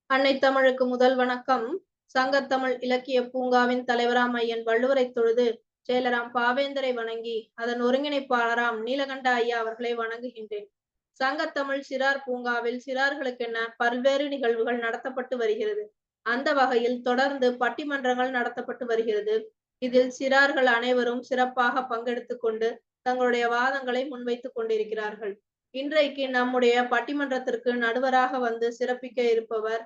அன்னை தமிழுக்கு முதல் வணக்கம். சங்கத்தமிழ் இலக்கிய பூங்காவின் தலைவராம் ஐயன் வள்ளுவரை தொழுது செயலராம் பாவேந்தரை வணங்கி அதன் ஒருங்கிணைப்பாளராம் நீலகண்ட ஐயா அவர்களை வணங்குகின்றேன். சங்கத்தமிழ் சிறார் பூங்காவில் சிறார்களுக்கென பல்வேறு நிகழ்வுகள் நடத்தப்பட்டு வருகிறது. அந்த வகையில் தொடர்ந்து பட்டிமன்றங்கள் நடத்தப்பட்டு வருகிறது. இதில் சிறார்கள் அனைவரும் சிறப்பாக பங்கெடுத்துக் கொண்டு தங்களுடைய வாதங்களை முன்வைத்துக் கொண்டிருக்கிறார்கள். இன்றைக்கு நம்முடைய பட்டிமன்றத்திற்கு நடுவராக வந்து சிறப்பிக்க இருப்பவர்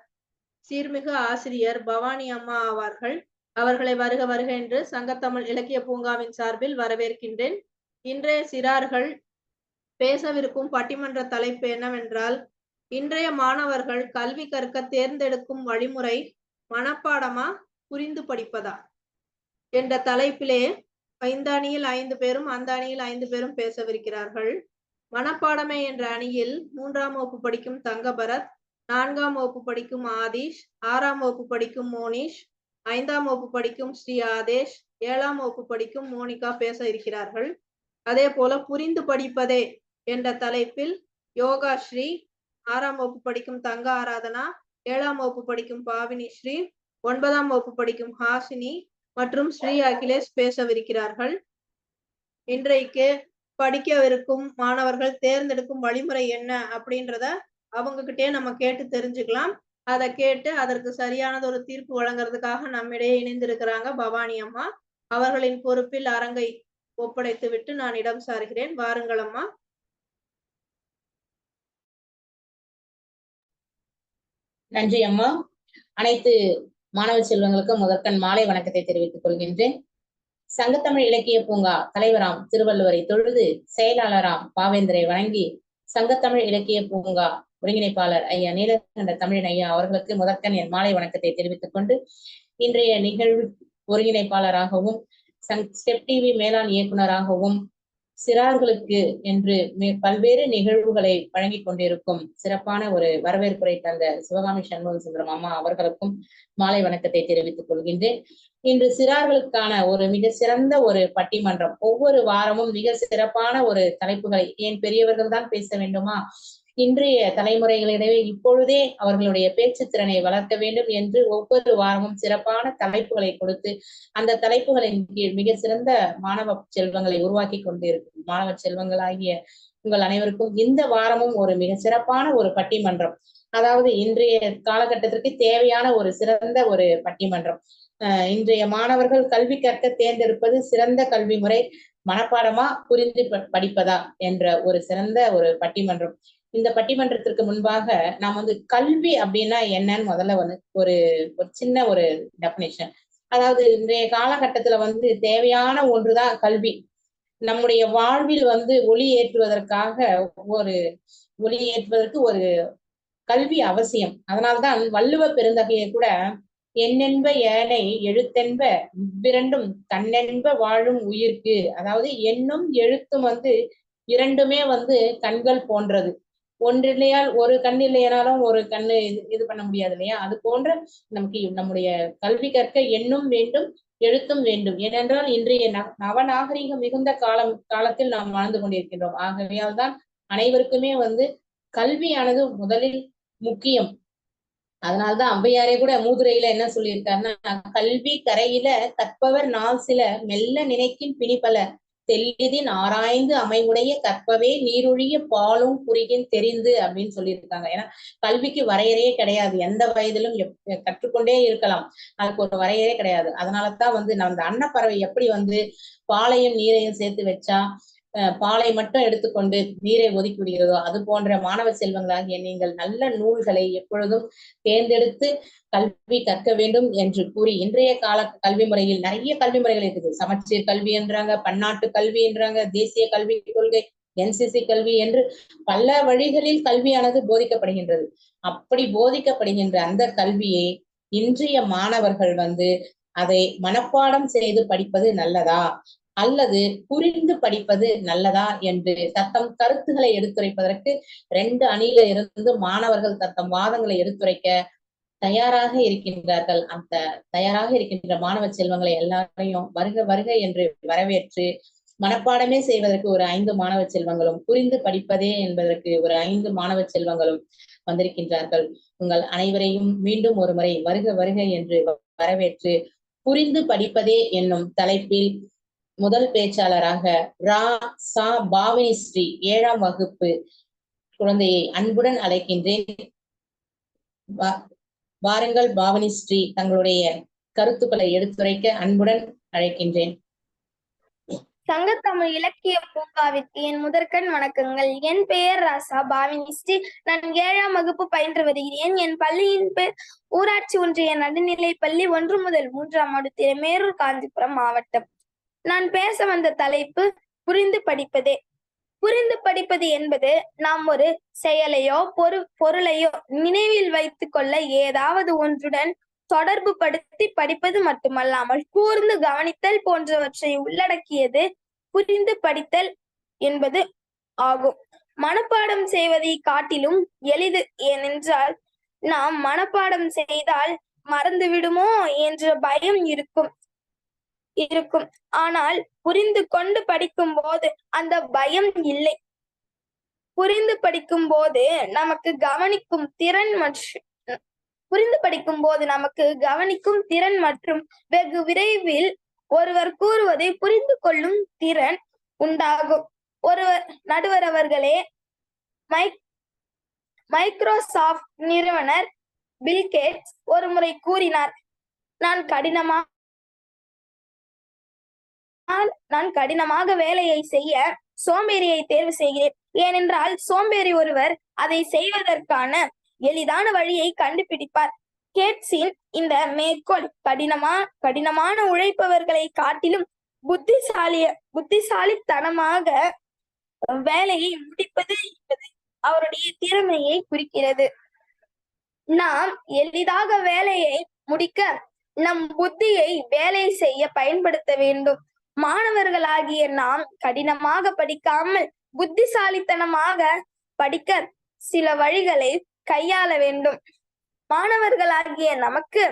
சீர்மிகு ஆசிரியர் பவானி அம்மா ஆவார்கள். அவர்களை வருக வருக என்று சங்கத்தமிழ் இலக்கிய பூங்காவின் சார்பில் வரவேற்கின்றேன். இன்றைய சிறார்கள் பேசவிருக்கும் பட்டிமன்ற தலைப்பு என்னவென்றால், இன்றைய மாணவர்கள் கல்வி கற்க தேர்ந்தெடுக்கும் வழிமுறை மனப்பாடமா புரிந்து படிப்பதா என்ற தலைப்பிலே இந்த அணியில் 5 பேரும் அந்த அணியில் 5 பேரும் பேசவிருக்கிறார்கள். மனப்பாடமே என்ற அணியில் 3ஆம் வகுப்பு படிக்கும் தங்கபரத், 4ஆம் வகுப்பு படிக்கும் ஆதிஷ், 6ஆம் வகுப்பு படிக்கும் மோனிஷ், 5ஆம் வகுப்பு படிக்கும் ஸ்ரீ ஆதேஷ், 7ஆம் வகுப்பு படிக்கும் மோனிகா பேச இருக்கிறார்கள். அதே போல புரிந்து படிப்பதே என்ற தலைப்பில் யோகா ஸ்ரீ, 6ஆம் வகுப்பு படிக்கும் தங்க ஆராதனா, 7ஆம் வகுப்பு படிக்கும் பாவினி ஸ்ரீ, 9ஆம் வகுப்பு படிக்கும் ஹாசினி மற்றும் ஸ்ரீ அகிலேஷ் பேசவிருக்கிறார்கள். இன்றைக்கு படிக்கவிருக்கும் மாணவர்கள் தேர்ந்தெடுக்கும் வழிமுறை என்ன அப்படின்றத அவங்க கிட்டே நம்ம கேட்டு தெரிஞ்சுக்கலாம். அதை கேட்டு அதற்கு சரியானது ஒரு தீர்ப்பு வழங்குறதுக்காக நம்மிடையே இணைந்திருக்கிறாங்க பவானி அம்மா. அவர்களின் பொறுப்பில் அரங்கை ஒப்படைத்து விட்டு நான் இடம் சாருகிறேன். வாருங்கள் அம்மா. நன்றி அம்மா. அனைத்து மாணவ செல்வங்களுக்கும் முதற்கண் மாலை வணக்கத்தை தெரிவித்துக் கொள்கின்றேன். சங்கத்தமிழ் இலக்கிய பூங்கா தலைவராம் திருவள்ளுவரை தொழுது செயலாளராம் பாவேந்தரை வணங்கி சங்கத்தமிழ் இலக்கிய பூங்கா ஒருங்கிணைப்பாளர் ஐயா நீலகண்ட தமிழன் ஐயா அவர்களுக்கு முதற்கண் என் மாலை வணக்கத்தை தெரிவித்துக் கொண்டு இன்றைய நிகழ்வு ஒருங்கிணைப்பாளராகவும் ஸ்டெப் டிவி மேலாண் இயக்குநராகவும் சிறார்களுக்கு என்று பல்வேறு நிகழ்வுகளை வழங்கி கொண்டிருக்கும் சிறப்பான ஒரு வரவேற்புரை தந்த சிவகாமி சண்முக சுந்தரம் அம்மா அவர்களுக்கும் மாலை வணக்கத்தை தெரிவித்துக் கொள்கின்றேன். இன்று சிறார்களுக்கான ஒரு மிக சிறந்த ஒரு பட்டிமன்றம். ஒவ்வொரு வாரமும் மிக சிறப்பான ஒரு தலைப்புகளை, ஏன் பெரியவர்கள் தான் பேச வேண்டுமா, இன்றைய தலைமுறைகளிடையே இப்பொழுதே அவர்களுடைய பேச்சு திறனை வளர்க்க வேண்டும் என்று ஒவ்வொரு வாரமும் சிறப்பான தலைப்புகளை கொடுத்து அந்த தலைப்புகளின் கீழ் மிக சிறந்த மாணவ செல்வங்களை உருவாக்கி கொண்டிருக்கும் மாணவ செல்வங்களாகிய உங்கள் அனைவருக்கும் இந்த வாரமும் ஒரு மிக சிறப்பான ஒரு பட்டிமன்றம், அதாவது இன்றைய காலகட்டத்திற்கு தேவையான ஒரு சிறந்த ஒரு பட்டிமன்றம். இன்றைய மாணவர்கள் கல்வி கற்க தேர்ந்தெடுப்பது சிறந்த கல்வி முறை மனப்பாடமா புரிந்து படிப்பதா என்ற ஒரு சிறந்த ஒரு பட்டிமன்றம். இந்த பட்டிமன்றத்திற்கு முன்பாக நாம் கல்வி அப்படின்னா என்னன்னு முதல்ல ஒரு சின்ன ஒரு டெபினிஷன். அதாவது இன்றைய காலகட்டத்துல தேவையான ஒன்றுதான் கல்வி. நம்முடைய வாழ்வில் ஒளி ஏற்றுவதற்காக ஒளி ஏற்றுவதற்கு ஒரு கல்வி அவசியம். அதனால்தான் வள்ளுவ பெருந்தகையை கூட எண்ணென்ப ஏனை எழுத்தென்ப இவ்விரண்டும் கண்ணென்ப வாழும் உயிர்க்கு, அதாவது எண்ணும் எழுத்தும் இரண்டுமே கண்கள் போன்றது. ஒன்றில்லையால் ஒரு கண் இல்லையானாலும் ஒரு கண்ணு இது பண்ண முடியாது இல்லையா? அது போன்ற நமக்கு நம்முடைய கல்வி கற்க எண்ணும் வேண்டும், எழுத்தும் வேண்டும். ஏனென்றால் இன்றைய நவநாகரிகம் மிகுந்த காலத்தில் நாம் வாழ்ந்து கொண்டிருக்கின்றோம். ஆகையால் தான் அனைவருக்குமே கல்வியானது முதலில் முக்கியம். அதனால்தான் ஔவையாரே கூட மூதுரையில என்ன சொல்லியிருக்காருன்னா, கல்வி கரையில கற்பவர் நாள் சில மெல்ல நினைக்கின் பிணிப்பல தெல்லிதின் ஆராய்ந்து அமைவுடைய கற்பவே நீரொழிய பாலும் குறுகின் தெரிந்து அப்படின்னு சொல்லியிருக்காங்க. ஏன்னா கல்விக்கு வரையறையே கிடையாது. எந்த வயதிலும் கற்றுக்கொண்டே இருக்கலாம். அதுக்கு ஒரு வரையறையே கிடையாது. அதனாலதான் நம்ம அந்த அன்னப்பறவை எப்படி பாலையும் நீரையும் சேர்த்து வச்சா பாலை மட்டும் எடுத்துக்கொண்டு நீரை ஒதுக்கி விடுகிறதோ, அது போன்ற மாணவ செல்வங்களாகிய நீங்கள் நல்ல நூல்களை எப்பொழுதும் தேர்ந்தெடுத்து கல்வி கற்க வேண்டும் என்று கூறி, இன்றைய கால கல்வி முறையில் நிறைய கல்வி முறைகள் இருக்குது. சமச்சீர் கல்வி என்றாங்க, பன்னாட்டு கல்வி என்றாங்க, தேசிய கல்வி கொள்கை, NCC கல்வி என்று பல வழிகளில் கல்வியானது போதிக்கப்படுகின்றது. அப்படி போதிக்கப்படுகின்ற அந்த கல்வியை இன்றைய மாணவர்கள் அதை மனப்பாடம் செய்து படிப்பது நல்லதா அல்லது புரிந்து படிப்பது நல்லதா என்று தத்தம் கருத்துக்களை எடுத்துரைப்பதற்கு 2 அணியில இருந்து மாணவர்கள் தத்தம் வாதங்களை எடுத்துரைக்க தயாராக இருக்கின்றார்கள். அந்த தயாராக இருக்கின்ற மாணவ செல்வங்களை எல்லாரையும் வருக வருக என்று வரவேற்று மனப்பாடமே செய்வதற்கு ஒரு 5 மாணவ செல்வங்களும், புரிந்து படிப்பதே என்பதற்கு ஒரு 5 மாணவ செல்வங்களும் வந்திருக்கின்றார்கள். உங்கள் அனைவரையும் மீண்டும் ஒரு முறை வருக வருக என்று வரவேற்று, புரிந்து படிப்பதே என்னும் தலைப்பில் முதல் பேச்சாளராக சா பாவினி ஸ்ரீ 7ஆம் வகுப்பு குழந்தையை அன்புடன் அழைக்கின்றேன். வாருங்கள் பாவனி ஸ்ரீ, தங்களுடைய கருத்துக்களை எடுத்துரைக்க அன்புடன் அழைக்கின்றேன். சங்கத்தமிழ் இலக்கிய பூங்காவிற்கு என் முதற்கண் வணக்கங்கள். என் பெயர் ராசா பாவினி ஸ்ரீ. நான் 7ஆம் வகுப்பு பயின்று வருகிறேன். என் பள்ளியின் பேர் ஊராட்சி ஒன்றிய நடுநிலைப் பள்ளி 1 முதல் 3ஆம் ஆண்டு திருமேரூர் காஞ்சிபுரம் மாவட்டம். நான் பேச வந்த தலைப்பு புரிந்து படிப்பதே. புரிந்து படிப்பது என்பது நாம் ஒரு செயலையோ பொருளையோ நினைவில் வைத்துக் கொள்ள ஏதாவது ஒன்றுடன் தொடர்பு படுத்தி படிப்பது மட்டுமல்லாமல் கூர்ந்து கவனித்தல் போன்றவற்றை உள்ளடக்கியது புரிந்து படித்தல் என்பது ஆகும். மனப்பாடம் செய்வதை காட்டிலும் எளிது. ஏனென்றால் நாம் மனப்பாடம் செய்தால் மறந்து விடுமோ என்ற பயம் இருக்கும். ஆனால் புரிந்து கொண்டு படிக்கும் போது அந்த பயம் இல்லை. புரிந்து படிக்கும் போது நமக்கு கவனிக்கும் திறன் மற்றும் வெகு விரைவில் ஒருவர் கூறுவதை புரிந்து கொள்ளும் திறன் உண்டாகும். நடுவர் அவர்களே, மைக்ரோசாஃப்ட் நிறுவனர் பில் கேட்ஸ் ஒரு முறை கூறினார், நான் கடினமாக வேலையை செய்ய சோம்பேறியை தேர்வு செய்கிறேன். ஏனென்றால் சோம்பேறி ஒருவர் அதை செய்வதற்கான எளிதான வழியை கண்டுபிடிப்பார். கேட்ஸின் இந்த மேற்கோள் கடினமான உழைப்பவர்களை காட்டிலும் புத்திசாலித்தனமாக வேலையை முடிப்பது என்பது அவருடைய திறமையை குறிக்கிறது. நாம் எளிதாக வேலையை முடிக்க நம் புத்தியை வேலை செய்ய பயன்படுத்த வேண்டும். மாணவர்களாகிய நாம் கடினமாக படிக்காமல் புத்திசாலித்தனமாக படிக்க சில வழிகளை கையாள வேண்டும். மாணவர்களாகிய நமக்கு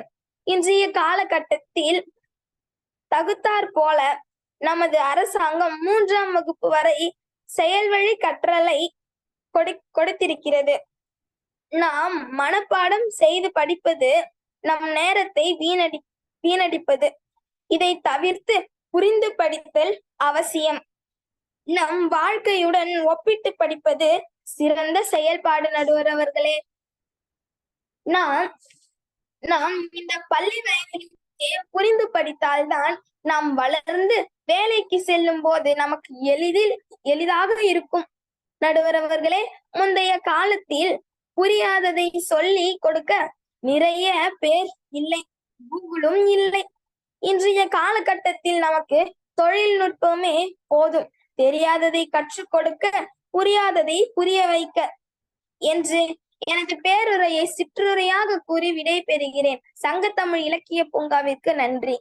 இன்றைய காலகட்டத்தில் தகுத்தாற் போல நமது அரசாங்கம் 3ஆம் வகுப்பு வரை செயல்வழி கற்றலை கொடுத்திருக்கிறது. நாம் மனப்பாடம் செய்து படிப்பது நம் நேரத்தை வீணடிப்பது. இதை தவிர்த்து புரிந்து படித்தல் அவசியம். நம் வாழ்க்கையுடன் ஒப்பிட்டு படிப்பது சிறந்த செயல்பாடு. நடுவர் அவர்களே, நாம் இந்த பள்ளி வயதிலே புரிந்து படித்தால்தான் நாம் வளர்ந்து வேலைக்கு செல்லும் போது நமக்கு எளிதாக இருக்கும். நடுவர் அவர்களே, முந்தைய காலத்தில் புரியாததை சொல்லி கொடுக்க நிறைய பேர் இல்லை, கூகுளும் இல்லை. இன்றைய காலகட்டத்தில் நமக்கு தொழில்நுட்பமே போதும். தெரியாததை கற்றுக் கொடுக்க, புரியாததை புரிய வைக்க என்று எனது பேருரையை சிற்றுரையாக கூறி விடை பெறுகிறேன். சங்கத்தமிழ் இலக்கிய பூங்காவிற்கு நன்றி.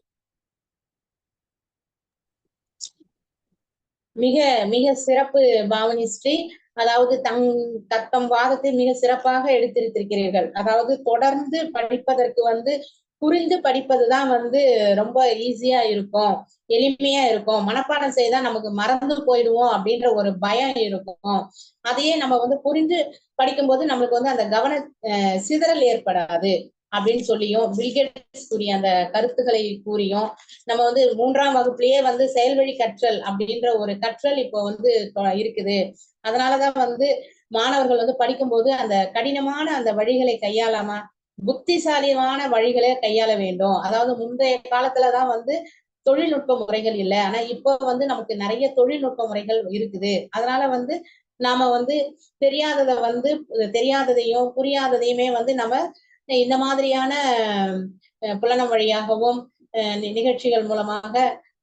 மிக மிக சிறப்பு பாவனி ஸ்ரீ. அதாவது தத்தம் வாதத்தை மிக சிறப்பாக எடுத்திருக்கிறீர்கள். அதாவது தொடர்ந்து படிப்பதற்கு புரிந்து படிப்பதுதான் ரொம்ப ஈஸியா இருக்கும், எளிமையா இருக்கும். மனப்பாடம் செய்தா நமக்கு மறந்து போயிடுவோம் அப்படின்ற ஒரு பயம் இருக்கும். அதையே நம்ம புரிந்து படிக்கும்போது நம்மளுக்கு அந்த கவன சிதறல் ஏற்படாது அப்படின்னு சொல்லியும், பில்கேட்ஸ் கூறிய அந்த கருத்துக்களை கூறியும், நம்ம 3ஆம் வகுப்புலயே செயல்வழி கற்றல் அப்படின்ற ஒரு கற்றல் இப்போ இருக்குது. அதனாலதான் மாணவர்கள் படிக்கும்போது அந்த கடினமான அந்த வழிகளை கையாளாம புத்திசாலியான வழிகளை கையாள வேண்டும். அதாவது முந்தைய காலத்துலதான் தொழில்நுட்ப முறைகள் இல்லை. ஆனா இப்போ நமக்கு நிறைய தொழில்நுட்ப முறைகள் இருக்குது. அதனால நாம தெரியாததையும் புரியாததையுமே நம்ம இந்த மாதிரியான புலனம் வழியாகவும் நிகழ்ச்சிகள் மூலமாக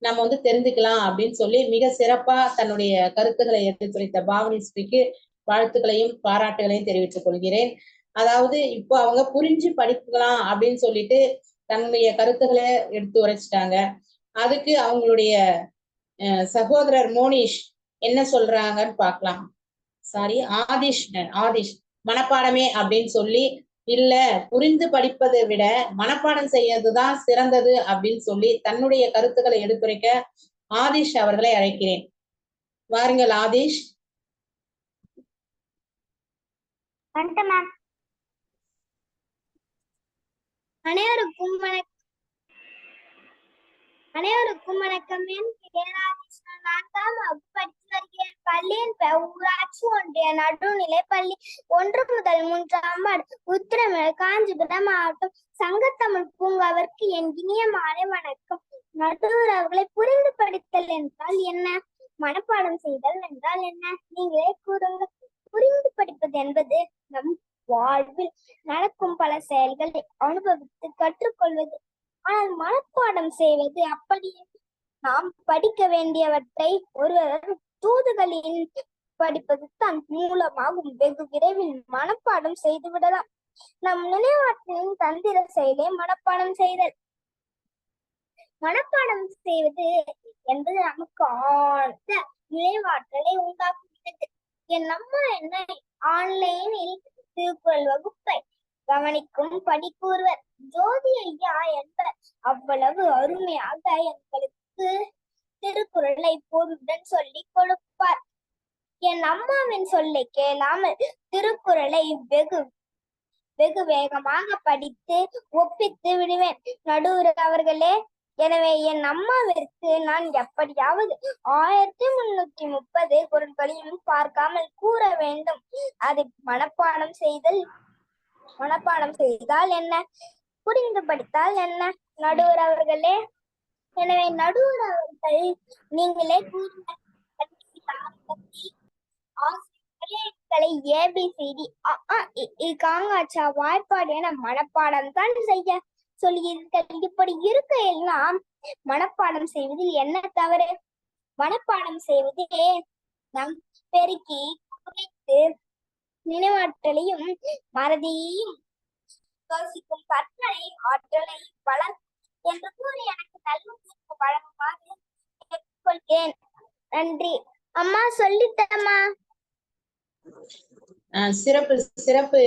நம்ம தெரிஞ்சுக்கலாம் அப்படின்னு சொல்லி மிக சிறப்பா தன்னுடைய கருத்துக்களை எடுத்துரைத்த பாவனி ஸ்ரீக்கு வாழ்த்துக்களையும் பாராட்டுகளையும் தெரிவித்துக் கொள்கிறேன். அதாவது இப்போ அவங்க புரிஞ்சு படிக்கலாம் அப்படின்னு சொல்லிட்டு தன்னுடைய கருத்துக்களை எடுத்து உரைச்சிட்டாங்க. அதுக்கு அவங்களுடைய சகோதரர் மோனிஷ் என்ன சொல்றாங்கன்னு பார்க்கலாம். ஆதிஷ் மனப்பாடமே அப்படின்னு சொல்லி, இல்ல புரிந்து படிப்பதை விட மனப்பாடம் செய்யறதுதான் சிறந்தது அப்படின்னு சொல்லி தன்னுடைய கருத்துக்களை எடுத்துரைக்க ஆதிஷ் அவர்களை அழைக்கிறேன். வாருங்கள் ஆதேஷ். அனைவருக்கும் வணக்கம். என் நான்காம் வகுப்பு படித்து வருகிறேன். பள்ளியின் ஊராட்சி ஒன்றிய நடுநிலை பள்ளி 1 முதல் 3ஆம் ஆண்டு உத்திரமேறு காஞ்சிபுரம் மாவட்டம் சங்கத்தமிழ் பூங்காவிற்கு என் இனிய மாலை வணக்கம். நடுவர் அவர்களை புரிந்து படித்தல் என்றால் என்ன? மனப்பாடம் செய்தல் என்றால் என்ன? நீங்களே கூறுங்கள். புரிந்து படிப்பது என்பது நம் வாழ்வில் நடக்கும் பல செயல்களை அனுபவித்து கற்றுக்கொள்வது. ஆனால் மனப்பாடம் செய்வது அப்படி நாம் படிக்க வேண்டியவற்றை ஒருவர் தூதுகளின் படிப்பது தான் மூலமாகும். வெகு விரைவில் மனப்பாடம் செய்து விடலாம். நம் நினைவாற்றலின் தந்திர செயலை மனப்பாடம் செய்தல். மனப்பாடம் செய்வது என்பது நமக்கு ஆழ்ந்த நினைவாற்றலை உண்டாக்குகிறது. என் அம்மா என்னை ஆன்லைனில் திருக்குறள் வகுப்பை கவனிக்கும் படி கூறுவர். ஜோதி ஐயா என்பவர் அவ்வளவு அருமையாக எங்களுக்கு திருக்குறளை பொருளுடன் சொல்லிக் கொடுப்பார். என் அம்மாவின் சொல்லை கேளாமல் திருக்குறளை வெகு வேகமாக படித்து ஒப்பித்து விடுவேன். நடுவர் அவர்களே, எனவே என் அம்மாவிற்கு நான் எப்படியாவது 1330 குறள்களையும் பார்க்காமல் கூற வேண்டும். அதை மனப்பாடம் செய்தால் என்ன? புரிந்து படித்தால் என்ன? நடுவர் அவர்களே, எனவே நடுவர் அவர்கள் நீங்களே கூறுங்கள். ABCD காங்காச்சா வாய்ப்பாடு என மனப்பாடம் தான் செய்ய சொல்கிறீர்கள். இப்படி இருக்கையெல்லாம் மனப்பாடம் செய்வதில் என்ன தவறு? மனப்பாடம் செய்வதே நம் பெருக்கி குறைத்து நினைவாற்றலையும் மறதியையும் யோசிக்கும் கற்பனை ஆற்றலை வளர்க்கும் என்று கூறி எனக்கு நல்ல தீர்ப்பு வழங்குமாறு கேட்டுக்கொள்கிறேன். நன்றி. அம்மா சொல்லிட்டம்மா. சிறப்பு சிறப்பு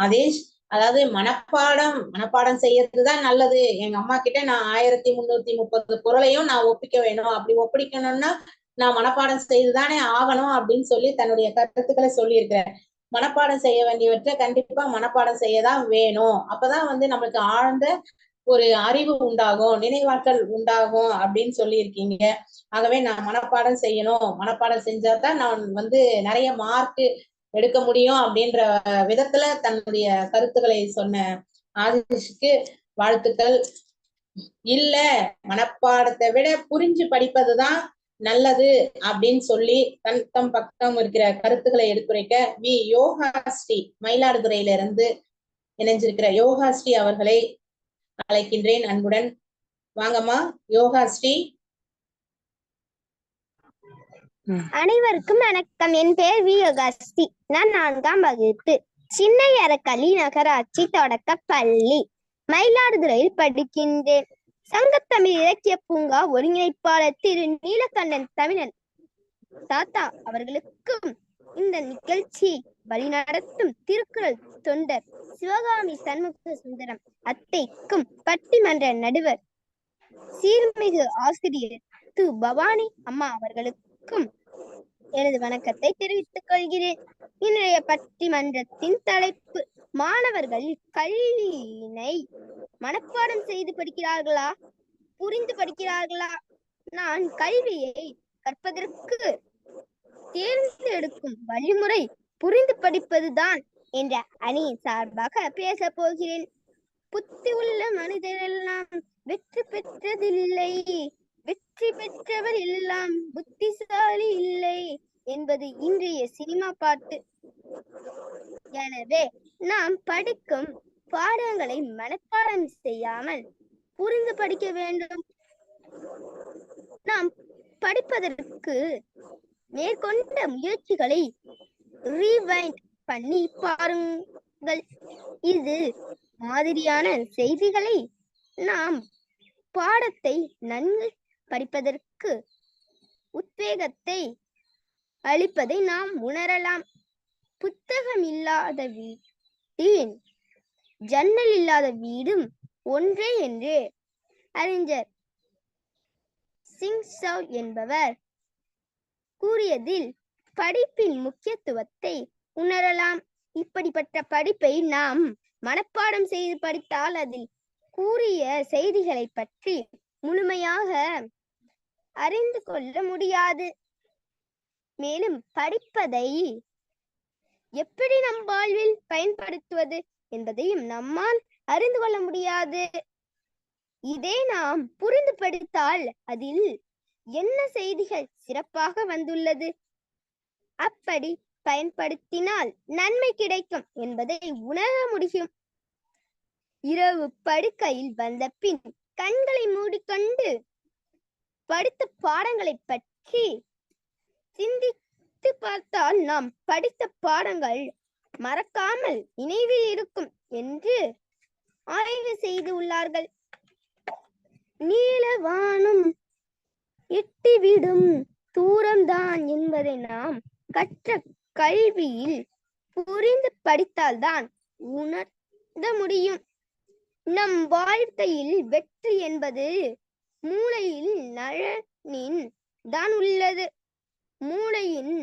ஆதேஷ். அதாவது மனப்பாடம் செய்யறதுதான் நல்லது. எங்க அம்மா கிட்ட நான் 1330 குறளையும் நான் ஒப்பிக்க வேணும். அப்படி ஒப்பிக்கணும்னா நான் மனப்பாடம் செய்துதானே ஆகணும் அப்படின்னு சொல்லி தன்னுடைய கருத்துக்களை சொல்லி இருக்கிறேன். மனப்பாடம் செய்ய வேண்டியவற்றை கண்டிப்பா மனப்பாடம் செய்யதான் வேணும். அப்பதான் நம்மளுக்கு ஆழ்ந்த ஒரு அறிவு உண்டாகும், நினைவாற்றல் உண்டாகும் அப்படின்னு சொல்லி இருக்கீங்க. ஆகவே நான் மனப்பாடம் செய்யணும், மனப்பாடம் செஞ்சாதான் நான் நிறைய மார்க் எடுக்க முடியும் அப்படின்ற விதத்துல தன்னுடைய கருத்துக்களை சொன்ன ஆதிஷுக்கு வாழ்த்துக்கள். இல்ல, மனப்பாடத்தை விட புரிஞ்சு படிப்பதுதான் நல்லது அப்படின்னு சொல்லி தம் பக்கம் இருக்கிற கருத்துக்களை எடுத்துரைக்க யோகாஸ்ரீ மயிலாடுதுறையில இருந்து இணைஞ்சிருக்கிற யோகாஸ்ரீ அவர்களை அழைக்கின்றேன் அன்புடன். வாங்கம்மா யோகாஸ்ரீ. அனைவருக்கும் வணக்கம். என் பெயர் யோகாஸ்ரீ. நான் 4ஆம் வகுப்பு சின்னையரக்களி நகராட்சி தொடக்க பள்ளி மயிலாடுதுறையில் படிக்கின்றேன். சங்கத்தமிழ் இலக்கிய பூங்கா ஒருங்கிணைப்பாளர் திரு நீலகண்டன் தமிழன் தாத்தா அவர்களுக்கும் இந்த நிகழ்ச்சி வழிநடத்தும் திருக்குறள் தொண்டர் சிவகாமி சண்முக சுந்தரம் அத்தைக்கும் பட்டிமன்ற நடுவர் சீர்மிகு ஆசிரியர் து பவானி அம்மா அவர்களுக்கும் எனது வணக்கத்தை தெரிவித்துக் கொள்கிறேன். இன்றைய பட்டிமன்றத்தின் தலைப்பு: மாணவர்கள் கல்வியினை மனப்பாடம் செய்து படிக்கிறார்களா, புரிந்து படிக்கிறார்களா? நான் கல்வியை கற்பதற்கு தேர்ந்தெடுக்கும் வழிமுறை புரிந்து படிப்பதுதான் என்ற அணியின் சார்பாக பேச போகிறேன். புத்தி உள்ள மனிதரெல்லாம் வெற்றி பெற்றதில்லை, வெற்றி பெற்றவர் எல்லாம் புத்திசாலி இல்லை என்பது இன்றைய சினிமா பாட்டு. எனவே நாம் படிக்கும் பாடங்களை மனப்பாடம் செய்யாமல் புரிந்து படிக்க வேண்டும். நாம் படிப்பதற்கு மேற்கொண்ட முயற்சிகளை ரீவைண்ட் பண்ணி பாருங்கள். இது மாதிரியான செய்திகளை நாம் பாடத்தை நன்கு படிப்பதற்கு உத்வேகத்தை அளிப்பதை நாம் உணரலாம். புத்தகம் இல்லாத வீட்டின் ஜன்னல் இல்லாத வீடும் ஒன்றே என்று அறிஞர் சிங் சவ் என்பவர் கூறியதில் படிப்பின் முக்கியத்துவத்தை உணரலாம். இப்படிப்பட்ட படிப்பை நாம் மனப்பாடம் செய்து படித்தால் அதில் கூறிய செய்திகளை பற்றி முழுமையாக அறிந்து கொள்ள முடியாது. மேலும் படிப்பதை எப்படி நம் வாழ்வில் பயன்படுத்துவது என்பதையும் நம்மால் அறிந்து கொள்ள முடியாது. இதே நாம் புரிந்து படித்தால் அதில் என்ன செய்திகள் சிறப்பாக வந்துள்ளது, அப்படி பயன்படுத்தினால் நன்மை கிடைக்கும் என்பதை உணர முடியும். இரவு படுக்கையில் வந்த பின் கண்களை மூடிக்கொண்டு படித்த பாடங்களை பற்றி சிந்தித்து பார்த்தால் நாம் படித்த பாடங்கள் மறக்காமல் நினைவில் இருக்கும் என்று ஆய்வு செய்து உள்ளார்கள். நீலவானம் எட்டிவிடும் தூரம்தான் என்பதை நாம் கற்ற கல்வியில் புரிந்து படித்தால்தான் உணர்ந்த முடியும். நம் வாழ்க்கையில் வெற்றி என்பது மூளையில் நலனின் தான் உள்ளது. மூளையின்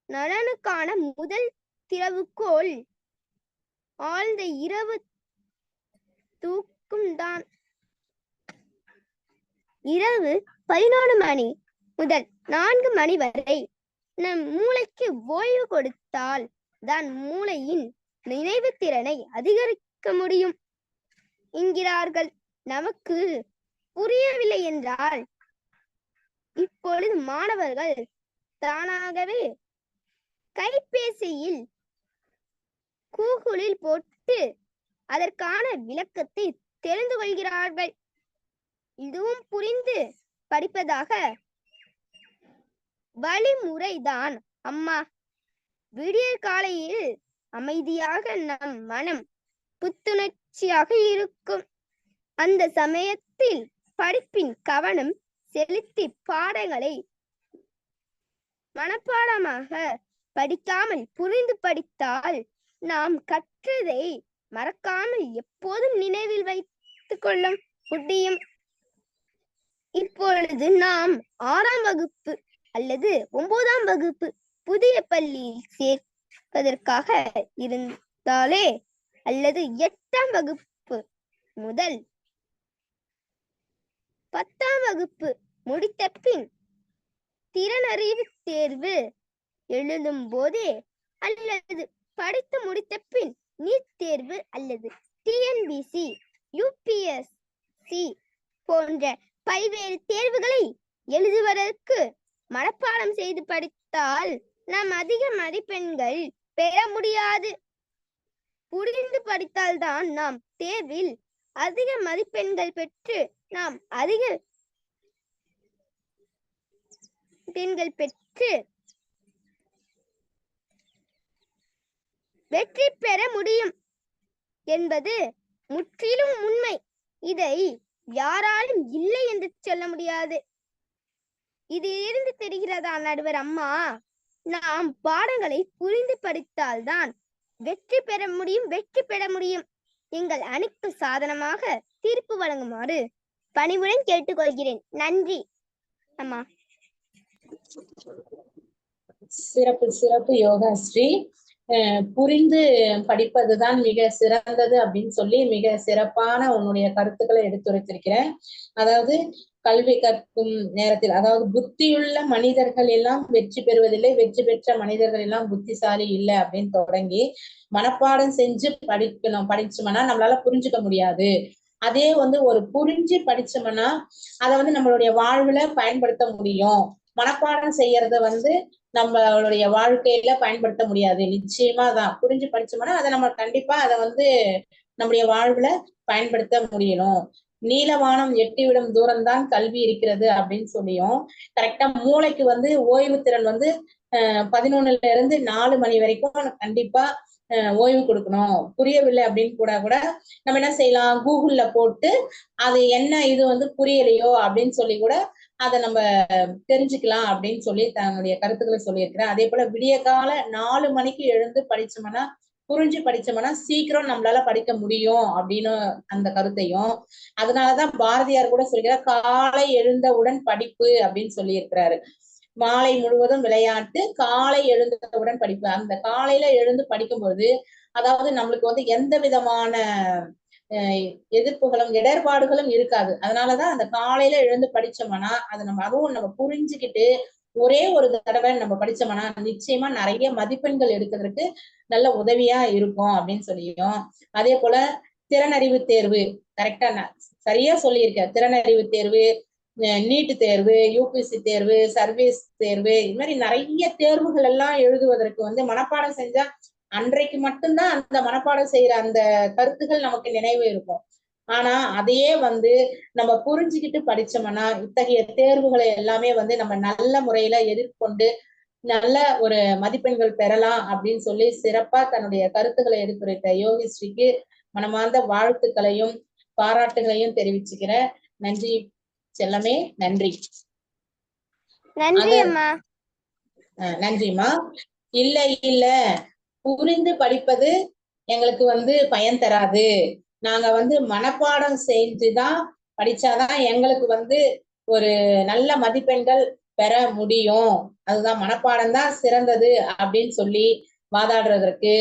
நலனுக்கான முதல் திறவுகோல் ஆழ்ந்த இரவு தூக்கம் தான். இரவு 11 மணி முதல் 4 மணி வரை நம் மூளைக்கு ஓய்வு கொடுத்தால் தான் மூளையின் நினைவு திறனை அதிகரிக்க முடியும் என்கிறார்கள். நமக்கு புரியவில்லை என்றால் இப்பொழுது மாணவர்கள் தானாகவே கைபேசியில் கூகுளில் போட்டு அதற்கான விளக்கத்தை தெரிந்து கொள்கிறார்கள். இதுவும் புரிந்து படிப்பதாக வழிமுறைதான் அம்மா. விடியற் காலையில் அமைதியாக நம் மனம் புத்துணர்ச்சியாக இருக்கும். அந்த சமயத்தில் படிப்பின் கவனம் செலுத்தி பாடங்களை மனப்பாடமாக படிக்காமல் புரிந்து படித்தால் நாம் கற்றதை மறக்காமல் எப்போதும் நினைவில் வைத்துக் கொள்ள முடியும். இப்பொழுது நாம் 6ஆம் வகுப்பு அல்லது 9ஆம் வகுப்பு புதிய பள்ளியில் சேர்ப்பதற்காக இருந்தாலே அல்லது 8ஆம் வகுப்பு முதல் 10ஆம் வகுப்பு முடித்த பின் திறனறிவு தேர்வு எழுதும் போதே அல்லது படித்து முடித்த பின் நீட் தேர்வு அல்லது TNPSC, UPSC போன்ற பல்வேறு தேர்வுகளை எழுதுவதற்கு மனப்பாடம் செய்து படித்தால் நாம் அதிக மதிப்பெண்கள் பெற முடியாது. புரிந்து படித்தால்தான் நாம் தேர்வில் அதிக மதிப்பெண்கள் பெற்று நாம் அதிக பெண்கள் பெற்று வெற்றி பெற முடியும் என்பது முற்றிலும் உண்மை. இதை யாராலும் இல்லை என்று சொல்ல முடியாது. இதிலிருந்து தெரிகிறதா நடுவர் அம்மா, நாம் பாடங்களை புரிந்து படித்தால்தான் வெற்றி பெற முடியும். எங்கள் அணிக்கு சாதனமாக தீர்ப்பு வழங்குமாறு பணிவுடன் கேட்டுக்கொள்கிறேன். நன்றி அம்மா. சிறப்பு யோகாஸ்ரீ. புரிந்து படிப்பதுதான் மிக சிறந்தது அப்படின்னு சொல்லி மிக சிறப்பான உன்னுடைய கருத்துக்களை எடுத்துரைத்திருக்கிறேன். அதாவது கல்வி கற்கும் நேரத்தில், அதாவது புத்தியுள்ள மனிதர்கள் எல்லாம் வெற்றி பெறுவதில்லை, வெற்றி பெற்ற மனிதர்கள் எல்லாம் புத்திசாலி இல்லை அப்படின்னு தொடங்கி மனப்பாடம் செஞ்சு படிச்சோம்னா நம்மளால புரிஞ்சுக்க முடியாது. அதே ஒரு புரிஞ்சு படிச்சோம்னா அதை நம்மளுடைய வாழ்வுல பயன்படுத்த முடியும். மனப்பாடம் செய்யறத நம்மளுடைய வாழ்க்கையில பயன்படுத்த முடியாது. நிச்சயமா தான் புரிஞ்சு படிச்சோம்னா அதை நம்ம கண்டிப்பா அதை நம்முடைய வாழ்வுல பயன்படுத்த முடியணும். நீலவானம் எட்டிவிடும் தூரம் தான் கல்வி இருக்கிறது அப்படின்னு சொல்லியும் கரெக்டா மூளைக்கு ஓய்வு திறன் 11ல இருந்து 4 மணி வரைக்கும் கண்டிப்பா ஓய்வு கொடுக்கணும். புரியவில்லை அப்படின்னு கூட நம்ம என்ன செய்யலாம், கூகுள்ல போட்டு அது என்ன இது புரியலையோ அப்படின்னு சொல்லி கூட அதை நம்ம தெரிஞ்சுக்கலாம் அப்படின்னு சொல்லி தன்னுடைய கருத்துக்களை சொல்லியிருக்கிறேன். அதே போல விடிய கால 4 மணிக்கு எழுந்து படிச்சோம்னா, புரிஞ்சு படிச்சோம்னா சீக்கிரம் நம்மளால படிக்க முடியும் அப்படின்னு அந்த கருத்தையும், அதனாலதான் பாரதியார் கூட சொல்லிக்கிறார், காலை எழுந்தவுடன் படிப்பு அப்படின்னு சொல்லி இருக்கிறாரு. மாலை முழுவதும் விளையாட்டு, காலை எழுந்தவுடன் படிப்பேன். அந்த காலையில எழுந்து படிக்கும்போது அதாவது நம்மளுக்கு வந்து எந்த விதமான எதிர்ப்புகளும் இடர்பாடுகளும் இருக்காது. அதனாலதான் அந்த காலையில எழுந்து படிச்சோம்னா அது நம்ம அதுவும் நம்ம புரிஞ்சுக்கிட்டு ஒரே ஒரு தடவை நம்ம படிச்சோம்னா நிச்சயமா நிறைய மதிப்பெண்கள் எடுக்கிறதுக்கு நல்ல உதவியா இருக்கும் அப்படின்னு சொல்லியும், அதே போல திறனறிவு தேர்வு கரெக்டா சரியா சொல்லியிருக்க. திறனறிவு தேர்வு, நீட் தேர்வு, யூபிஎஸ்சி தேர்வு, சர்வீஸ் தேர்வு, இது மாதிரி நிறைய தேர்வுகள் எல்லாம் எழுதுவதற்கு வந்து மனப்பாடம் செஞ்சா அன்றைக்கு மட்டும்தான் அந்த மனப்பாடம் செய்யற அந்த கருத்துகள் நமக்கு நினைவு இருக்கும். ஆனா அதையே வந்து நம்ம புரிஞ்சுக்கிட்டு படிச்சோம்னா இத்தகைய தேர்வுகளை எல்லாமே வந்து நம்ம நல்ல முறையில எதிர்கொண்டு நல்ல ஒரு மதிப்பெண்கள் பெறலாம் அப்படின்னு சொல்லி சிறப்பா தன்னுடைய கருத்துக்களை எடுத்துரைத்த யோகிஸ்ரீக்கு மனமார்ந்த வாழ்த்துக்களையும் பாராட்டுகளையும் தெரிவிச்சுக்கிறேன். நன்றி செல்லமே, நன்றி. நன்றி அம்மா. நன்றிம்மா. இல்ல இல்ல புரிந்து படிப்பது எங்களுக்கு வந்து பயன் தராது. நாங்க வந்து மனப்பாடம் செஞ்சுதான் படிச்சாதான் எங்களுக்கு வந்து ஒரு நல்ல மதிப்பெண்கள் பெற முடியும். அதுதான் மனப்பாடம் தான் சிறந்தது அப்படின்னு சொல்லி வாதாடுறதற்கு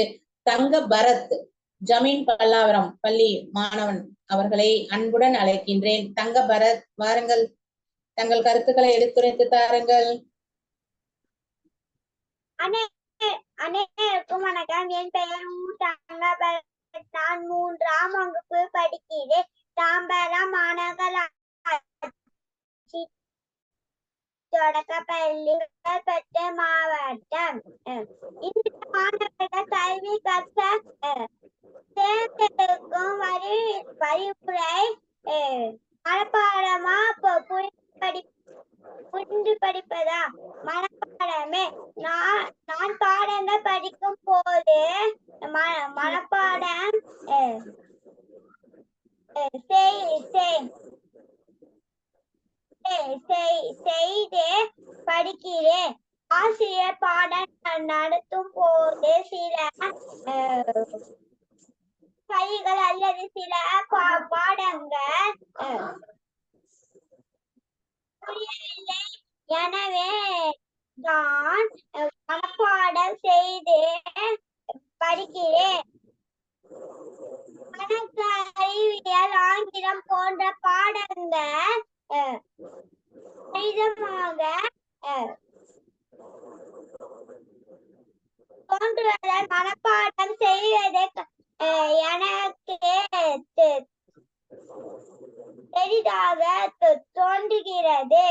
தங்க பரத் ஜமீன் பல்லாவரம் பள்ளி மாணவன் அவர்களை அன்புடன் அழைக்கின்றேன். தங்க பரத், வாருங்கள், தங்கள் கருத்துக்களை எடுத்துரைத்து தாருங்கள். அனைவருக்கும் வணக்கம். என் பெயர் தங்க பரத். நான் 3ஆம் வகுப்பு படிக்கிறேன். தாம்பரம் மாநகராட்சி தொடக்கப்பள்ளி பெற்ற மாவட்டம். இந்த மாணவர்கள் கல்வி கற்க தேர்ந்தெடுக்கும் வழிமுறை மனப்பாடமா புரிந்து படிப்பதா? மனப்பாடமே. நான் பாடங்கள் படிக்கும் போது மனப்பாடம் செய்து படிக்கிறேன். ஆசிரியர் பாடம் நடத்தும் போது சில கைகள் அல்லது சில பாடங்கள் புரியவில்லை. எனவே நான் மனப்பாடம் செய்து படிக்கிறேன். கணக்கு, அறிவியல், ஆங்கிலம் போன்ற பாடங்கள் கடினமாக தோன்றுவதை மனப்பாடம் செய்வது எனக்கு பெரிதாக தோன்றுகிறது.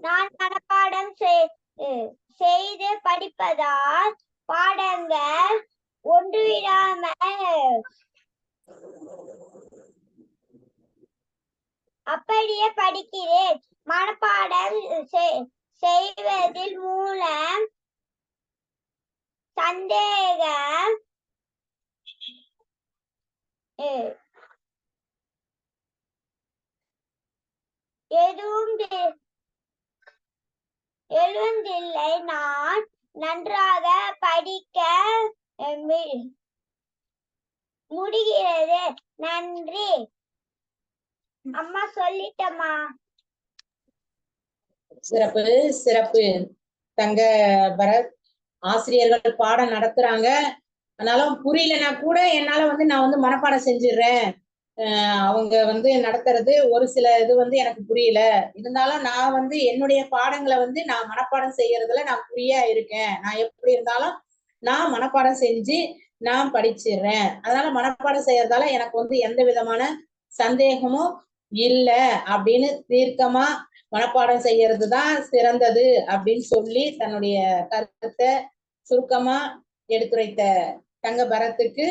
நான் மனப்பாடம் செய்து படிப்பதால் பாடங்கள் ஒன்றுவிடாமல் அப்படியே படிக்கிறேன். மனப்பாடம் செய்வதில் மூலம் சந்தேகம் எதுவும் எழுவதில்லை. நான் நன்றாக படிக்க முடிகிறது. நன்றி அம்மா. சொல்லிட்டம்மா. சிறப்பு சிறப்பு தங்க பரத். ஆசிரியர்கள் பாடம் நடத்துறாங்க, ஆனாலும் புரியலன்னா கூட என்னால வந்து நான் வந்து மனப்பாடம் செஞ்சிடுறேன். அவங்க வந்து நடத்துறது ஒரு சில இது வந்து எனக்கு புரியல, இருந்தாலும் நான் வந்து என்னுடைய பாடங்களை வந்து நான் மனப்பாடம் செய்யறதுல நான் குறியா இருக்கேன். நான் எப்படி இருந்தாலும் நான் மனப்பாடம் செஞ்சு நான் படிச்சிடுறேன். அதனால மனப்பாடம் செய்யறதால எனக்கு வந்து எந்த விதமான சந்தேகமும் இல்ல அப்படின்னு தீர்க்கமா மனப்பாடம் செய்யறதுதான் சிறந்தது அப்படின்னு சொல்லி தன்னுடைய கருத்தை சுருக்கமா எடுத்துரைத்த தங்க பரத்துக்கு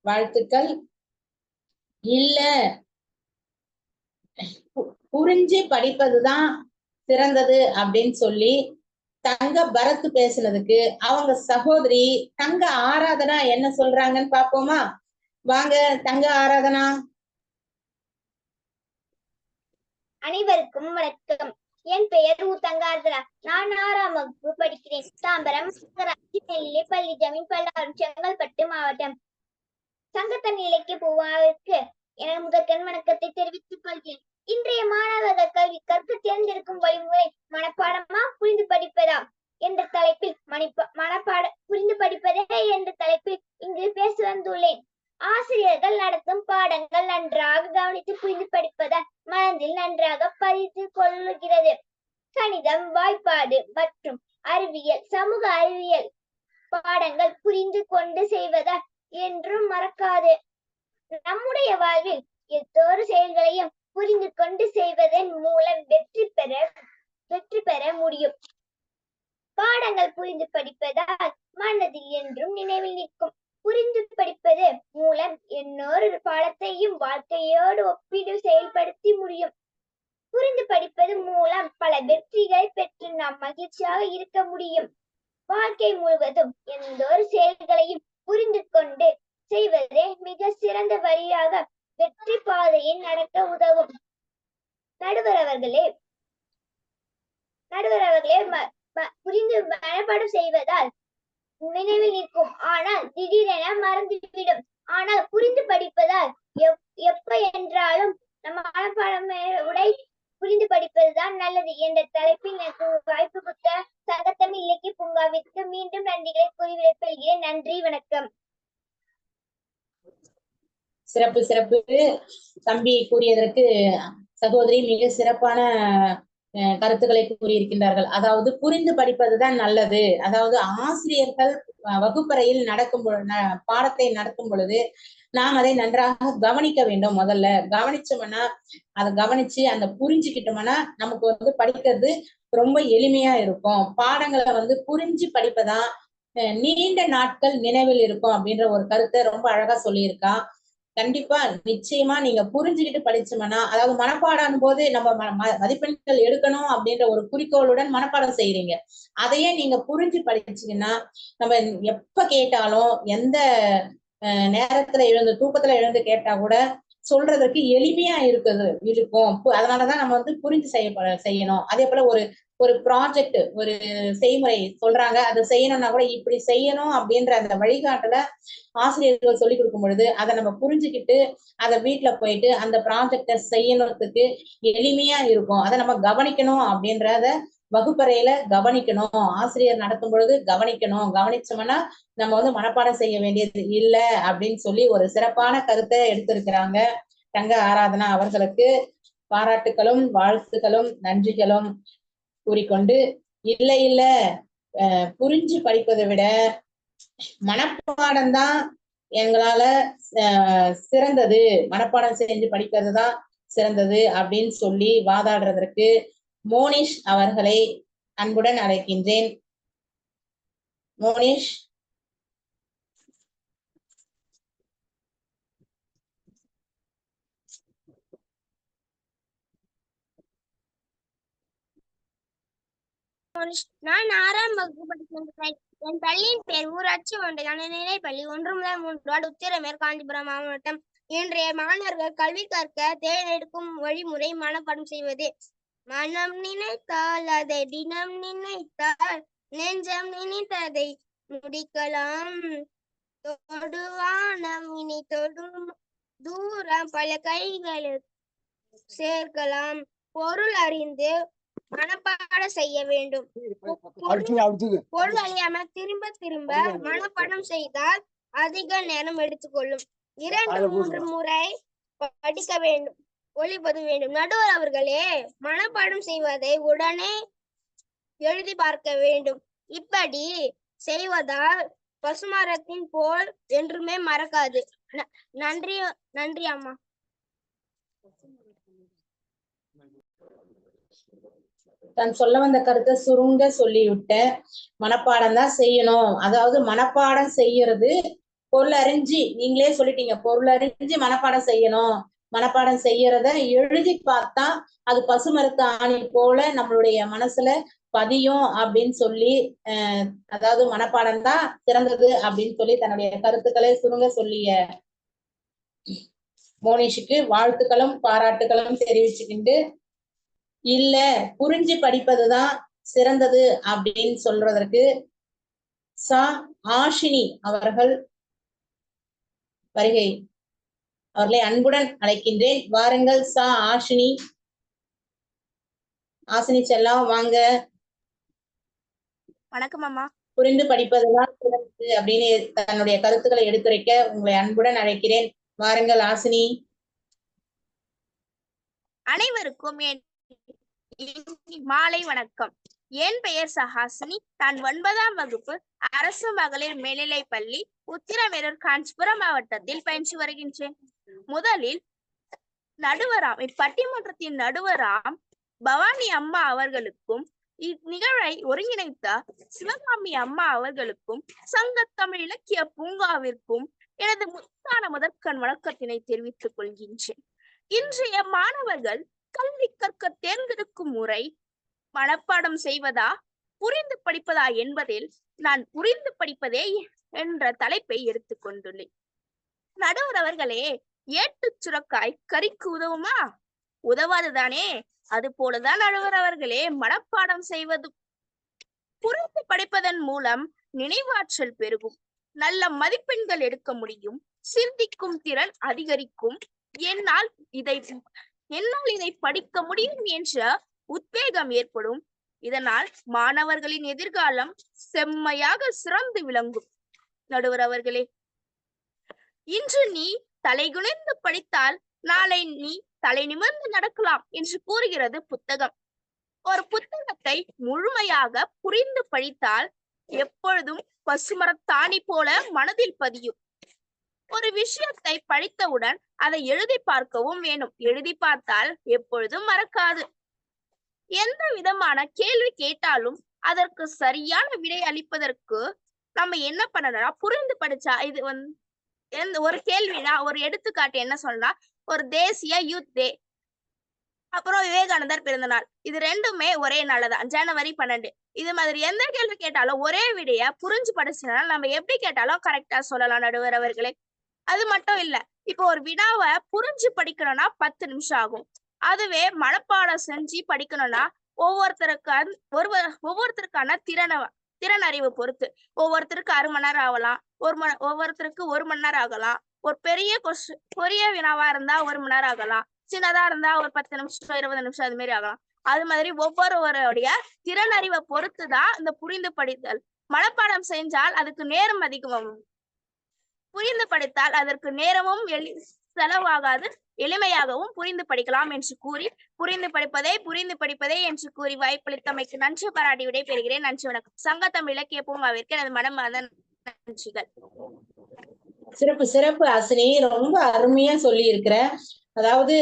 வாழ்த்துக்கள். இல்ல புரிஞ்சு படிப்பதுதான் சிறந்தது அப்படின்னு சொல்லி தங்க பரத் பேசுனதுக்கு அவங்க சகோதரி தங்க ஆராதனா என்ன சொல்றாங்கன்னு பாப்போமா? வாங்க தங்க ஆராதனா. அனைவருக்கும் வணக்கம். என் பெயர் தங்காதரா. நான் 6ஆம் வகுப்பு படிக்கிறேன். தாம்பரம் பள்ளி ஜமீன் பல்லாவரம் செங்கல்பட்டு மாவட்டம். சங்கத்தமிழ் இலக்கிய பூங்காவிற்கு எனது முதற்கண் வணக்கத்தை தெரிவித்துக் கொள்கிறேன். இன்றைய மாணவர்கள் கல்வி கற்க தேர்ந்தெடுக்கும் வழிமுறை மனப்பாடமா புரிந்து படிப்பதா என்ற தலைப்பில் புரிந்து படிப்பதே என்ற தலைப்பில் இங்கு பேச வந்துள்ளேன். ஆசிரியர்கள் நடத்தும் பாடங்கள் நன்றாக கவனித்து புரிந்து படிப்பதால் மனதில் நன்றாக பதித்து கொள்ளுகிறது. கணிதம், வாய்ப்பாடு மற்றும் அறிவியல், சமூக அறிவியல் பாடங்கள் புரிந்து கொண்டு செய்வதால் என்றும் மறக்காது. நம்முடைய வாழ்வில் எத்தொரு செயல்களையும் புரிந்து கொண்டு செய்வதன் மூலம் வெற்றி பெற முடியும். பாடங்கள் புரிந்து படிப்பதால் மனதில் என்றும் நினைவில் நிற்கும். புரிந்து படிப்பது மூலம் இன்னொரு பாடத்தையும் வாழ்க்கையோடு ஒப்பிட்டு செயல்படுத்தி முடியும். புரிந்து படிப்பது மூலம் பல வெற்றிகளை பெற்று நாம் மகிழ்ச்சியாக இருக்க முடியும். வாழ்க்கை முழுவதும் எந்த ஒரு செயல்களையும் புரிந்து கொண்டு செய்வதே மிக சிறந்த வழியாக வெற்றி பாதையில் நடக்க உதவும். நடுவர் அவர்களே புரிந்து மனப்பாடம் செய்வதால் நினைவில் நிற்கும், ஆனால் திடீரென மறந்துவிடும். ஆனால் புரிந்து படிப்பதால் எப்ப என்றாலும் நம்ம மனப்பாடம் உடை புரிந்து படிப்பதுதான் நல்லது என்ற தலைப்பில் எனக்கு வாய்ப்பு கொடுத்த சங்கத்தமிழ் இலக்கிய பூங்காவிற்கு மீண்டும் நன்றிகளை கூறி விடைபெறுகிறேன். நன்றி, வணக்கம். சிறப்பு சிறப்பு. தம்பி கூறியதற்கு சகோதரி மிக சிறப்பான கருத்துக்களை கூறியிருக்கின்றார்கள். அதாவது புரிந்து படிப்பதுதான் நல்லது. அதாவது ஆசிரியர்கள் வகுப்பறையில் பாடத்தை நடத்தும் பொழுது நாம் அதை நன்றாக கவனிக்க வேண்டும். முதல்ல கவனிச்சோம்னா அதை கவனிச்சு அந்த புரிஞ்சுக்கிட்டோம்னா நமக்கு படிக்கிறது ரொம்ப எளிமையா இருக்கும். பாடங்களை புரிஞ்சு படிப்பதான் நீண்ட நாட்கள் நினைவில் இருக்கும் அப்படின்ற ஒரு கருத்தை ரொம்ப அழகா சொல்லியிருக்கா. கண்டிப்பா நிச்சயமா நீங்க புரிஞ்சுக்கிட்டு படிச்சோம்னா, அதாவது மனப்பாடம் போது நம்ம மதிப்பெண்கள் எடுக்கணும் அப்படின்ற ஒரு குறிக்கோளுடன் மனப்பாடம் செய்யறீங்க. அதையே நீங்க புரிஞ்சு படிச்சீங்கன்னா நம்ம எப்ப கேட்டாலும் எந்த நேரத்துல தூக்கத்துல எழுந்து கேட்டா கூட சொல்றதுக்கு எளிமையா இருக்கும். அதனாலதான் நம்ம புரிஞ்சு செய்யணும். அதே போல ஒரு ப்ராஜெக்ட், ஒரு செய்முறை சொல்றாங்க, அதை செய்யணும்னா கூட இப்படி செய்யணும் அப்படின்ற அந்த வழிகாட்டுல ஆசிரியர்கள் சொல்லி கொடுக்கும் பொழுது அதை நம்ம புரிஞ்சுக்கிட்டு அதை வீட்டுல போயிட்டு அந்த ப்ராஜெக்டை செய்யணுறதுக்கு எளிமையா இருக்கும். அதை நம்ம கவனிக்கணும் அப்படின்றத வகுப்பறையில கவனிக்கணும். ஆசிரியர் நடத்தும் பொழுது கவனிச்சோம்னா நம்ம மனப்பாடம் செய்ய வேண்டியது இல்லை அப்படின்னு சொல்லி ஒரு சிறப்பான கருத்தை எடுத்திருக்கிறாங்க. தங்க ஆராதனா அவர்களுக்கு பாராட்டுகளும் வாழ்த்துக்களும் நன்றிகளும் கூறிக்கொண்டு, இல்ல புரிஞ்சு படிப்பதை விட மனப்பாடம் தான் எங்களால சிறந்தது, மனப்பாடம் செஞ்சு படிக்கிறது தான் சிறந்தது அப்படின்னு சொல்லி வாதாடுறதற்கு மோனிஷ் அவர்களை அன்புடன் அழைக்கின்றேன். மோனிஷ். நான் 6ஆம் வகுப்பு படிக்கின்றேன். என் பள்ளியின் பேர் ஊராட்சி ஒன்றிய நடுநிலைப் பள்ளி 1 முதல் 3 உத்திரமேர் காஞ்சிபுரம் மாவட்டம். இன்றைய மாணவர்கள் கல்வி கற்க தேர்ந்தெடுக்கும் வழிமுறை மனப்பாடம் செய்வது. மனம் நினைத்தால் அதை தினம் நினைத்தால் நெஞ்சம் நினைத்ததை முடிக்கலாம். தொடுவானம் இனி தொடும் தூரம் பல கைகளில் சேர்க்கலாம். பொருள் அறிந்து மனப்பாடம் செய்ய வேண்டும். பொருள் அறியாம திரும்ப திரும்ப மனப்பாடம் செய்தால் அதிக நேரம் எடுத்துக்கொள்ளும். 2-3 முறை படிக்க வேண்டும், ஒளிப்பது வேண்டும். நடுவர் அவர்களே, மனப்பாடம் செய்வதை உடனே எழுதி பார்க்க வேண்டும். இப்படி செய்வதால் பசுமரத்தின் போல் என்றுமே மறக்காது. நன்றி அம்மா. தான் சொல்ல வந்த கருத்தை சுருங்க சொல்லிவிட்ட. மனப்பாடம் தான் செய்யணும். அதாவது மனப்பாடம் செய்யறது பொருள் அறிஞ்சு, நீங்களே சொல்லிட்டீங்க, பொருள் அறிஞ்சு மனப்பாடம் செய்யணும். மனப்பாடம் செய்யறத எழுதி பார்த்தா அது பசுமரத்து ஆணி போல நம்மளுடைய மனசுல பதியும் அப்படின்னு சொல்லி அதாவது மனப்பாடம் தான் சிறந்தது அப்படின்னு சொல்லி தன்னுடைய கருத்துக்களை சுருங்க சொல்லிய மோனிஷுக்கு வாழ்த்துக்களும் பாராட்டுகளும் தெரிவிச்சுக்கிண்டு, இல்ல புரிஞ்சு படிப்பதுதான் சிறந்தது அப்படின்னு சொல்றதற்கு ஆஷினி அவர்கள் வருகை அவர்களை அன்புடன் அழைக்கின்றேன். வாருங்கள் சா ஆஷினி. ஆசினி செல்லம் வாங்க. வணக்கம் அம்மா. புரிந்து படிப்பதுதான் சிறப்பு அப்படின்னு தன்னுடைய கருத்துக்களை எடுத்துரைக்க உங்களை அன்புடன் அழைக்கிறேன். வாருங்கள் ஆசினி. அனைவருக்கும் என் மாலை வணக்கம். என் பெயர் சஹாசினி. நான் 9ஆம் வகுப்பு அரசு மகளிர் மேல்நிலைப் பள்ளி உத்திரமேரூர் காஞ்சிபுரம் மாவட்டத்தில் பயின்று வருகின்றேன். முதலில் நடுவராம் இப்பட்டிமன்றத்தின் நடுவராம் பவானி அம்மா அவர்களுக்கும் இந்நிகழ்வை ஒருங்கிணைத்த சிவகாமி அம்மா அவர்களுக்கும் சங்கத்தமிழ் இலக்கிய பூங்காவிற்கும் எனது முத்தான முதற்கண் வணக்கத்தினை தெரிவித்துக் கொள்கின்றேன். இன்றைய மாணவர்கள் கல்வி கற்க தேர்ந்தெடுக்கும் முறை மனப்பாடம் செய்வதா புரிந்து படிப்பதா என்பதில் நான் புரிந்து படிப்பதே என்ற தலைப்பை எடுத்துக் கொண்டுள்ளேன். நடுவர் அவர்களே, ஏட்டு சுரக்காய் கறிக்கு உதவுமா? உதவாதுதானே? அது போலதான் நடுவர் அவர்களே மனப்பாடம் செய்வது. புரிந்து படிப்பதன் மூலம் நினைவாற்றல் பெருகும், நல்ல மதிப்பெண்கள் எடுக்க முடியும், சிந்திக்கும் திறன் அதிகரிக்கும், என்னால் இதை படிக்க முடியும் என்ற உத்வேகம் ஏற்படும். இதனால் மாணவர்களின் எதிர்காலம் செம்மையாக சிறந்து விளங்கும். நடுவர் அவர்களே, இன்று நீ தலைகுனிந்து படித்தால் நாளை நீ தலை நிமிர்ந்து நடக்கலாம் என்று கூறுகிறது புத்தகம். ஒரு புத்தகத்தை முழுமையாக புரிந்து படித்தால் எப்பொழுதும் பசுமரத்தாணி போல மனதில் பதியும். ஒரு விஷயத்தை படித்தவுடன் அதை எழுதி பார்க்கவும் வேணும். எழுதி பார்த்தால் எப்பொழுதும் மறக்காது. எந்த விதமான கேள்வி கேட்டாலும் அதற்கு சரியான விடை அளிப்பதற்கு நம்ம என்ன பண்ணலாம்? புரிந்து படிச்சா இது ஒரு கேள்வினா ஒரு எடுத்துக்காட்டு என்ன சொல்லா, ஒரு தேசிய யூத் டே, அப்புறம் விவேகானந்தர் பிறந்த நாள், இது ரெண்டுமே ஒரே நாள்தான், ஜனவரி 12. இது மாதிரி எந்த கேள்வி கேட்டாலும் ஒரே விடைய புரிஞ்சு படிச்சனால நம்ம எப்படி கேட்டாலும் கரெக்டா சொல்லலாம் நடுவர் அவர்களே. அது மட்டும் இல்ல, இப்போ ஒரு வினாவை புரிஞ்சு படிக்கணும்னா 10 நிமிஷம் ஆகும். அதுவே மனப்பாடம் செஞ்சு படிக்கணும்னா ஒவ்வொருத்தருக்கான திறன் அறிவு பொறுத்து ஒவ்வொருத்தருக்கு 1/2 மணி நேரம் ஆகலாம், ஒவ்வொருத்தருக்கு 1 மணி நேரம் ஆகலாம். ஒரு பெரிய வினாவா இருந்தா 1 மணி நேரம் ஆகலாம், சின்னதா இருந்தா ஒரு 10 நிமிஷம் 20 நிமிஷம் அது மாதிரி ஆகலாம். அது மாதிரி ஒவ்வொருவருடைய திறன் அறிவை பொறுத்துதான் இந்த புரிந்து படித்தல். மனப்பாடம் செஞ்சால் அதுக்கு நேரம் அதிகமாகும், புரிந்து படித்தால் அதற்கு நேரமும் செலவாகாது, எளிமையாகவும் புரிந்து படிக்கலாம் என்று கூறி புரிந்து படிப்பதே என்று கூறி வாய்ப்பளித்தமைக்கு நன்றி பாராட்டி விடை பெறுகிறேன். நன்றி, வணக்கம். சங்கத்தமிழ் இலக்கிய பூங்காவிற்கு எனது மனமார்ந்த நன்றிகள். சிறப்பு சிறப்பு ஆசினி, ரொம்ப அருமையா சொல்லி இருக்கிற. அதாவது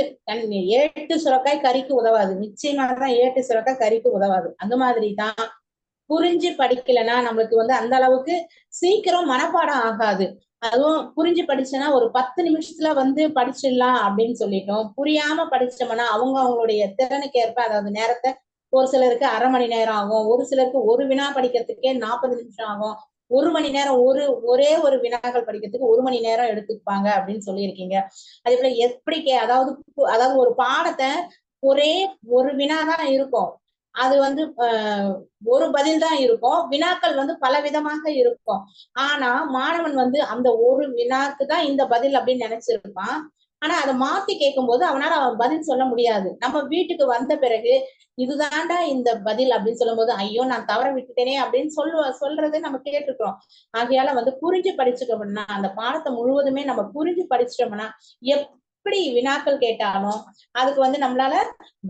ஏட்டு சுரக்காய் கறிக்கு உதவாது, நிச்சயமாதான் ஏட்டு சுரக்காய் கறிக்கு உதவாது. அந்த மாதிரிதான் புரிஞ்சு படிக்கலைன்னா நம்மளுக்கு அந்த அளவுக்கு சீக்கிரம் மனப்பாடம் ஆகாது. அதுவும் புரிஞ்சு படிச்சோன்னா ஒரு 10 நிமிஷத்துல படிச்சிடலாம் அப்படின்னு சொல்லிட்டோம். புரியாம படிச்சோம்னா அவங்களுடைய திறனுக்கு ஏற்ப, அதாவது நேரத்தை, ஒரு சிலருக்கு 1/2 மணி நேரம் ஆகும், ஒரு சிலருக்கு ஒரு வினா படிக்கிறதுக்கே 40 நிமிஷம் ஆகும், 1 மணி நேரம் ஒரே ஒரு வினாக்கள் படிக்கிறதுக்கு 1 மணி நேரம் எடுத்துப்பாங்க அப்படின்னு சொல்லியிருக்கீங்க. அதே போல எப்படி அதாவது ஒரு பாடத்தை ஒரே ஒரு வினாதான் இருக்கும், அது ஒரு பதில் தான் இருக்கும், வினாக்கள் பல விதமாக இருக்கும். ஆனா மாணவன் அந்த ஒரு வினாக்கு தான் இந்த பதில் அப்படின்னு நினைச்சிருப்பான். ஆனா அதை மாத்தி கேட்கும் போது அவனால பதில் சொல்ல முடியாது. நம்ம வீட்டுக்கு வந்த பிறகு இதுதான்டா இந்த பதில் அப்படின்னு சொல்லும் போது, ஐயோ நான் தவற விட்டுட்டேனே அப்படின்னு சொல்றது நம்ம கேட்டிருக்கிறோம். ஆகையால புரிஞ்சு படிச்சுட்டோம்னா, அந்த பாடத்தை முழுவதுமே நம்ம புரிஞ்சு படிச்சிட்டோம்னா எப்படி வினாக்கள் கேட்டாலும் அதுக்கு நம்மளால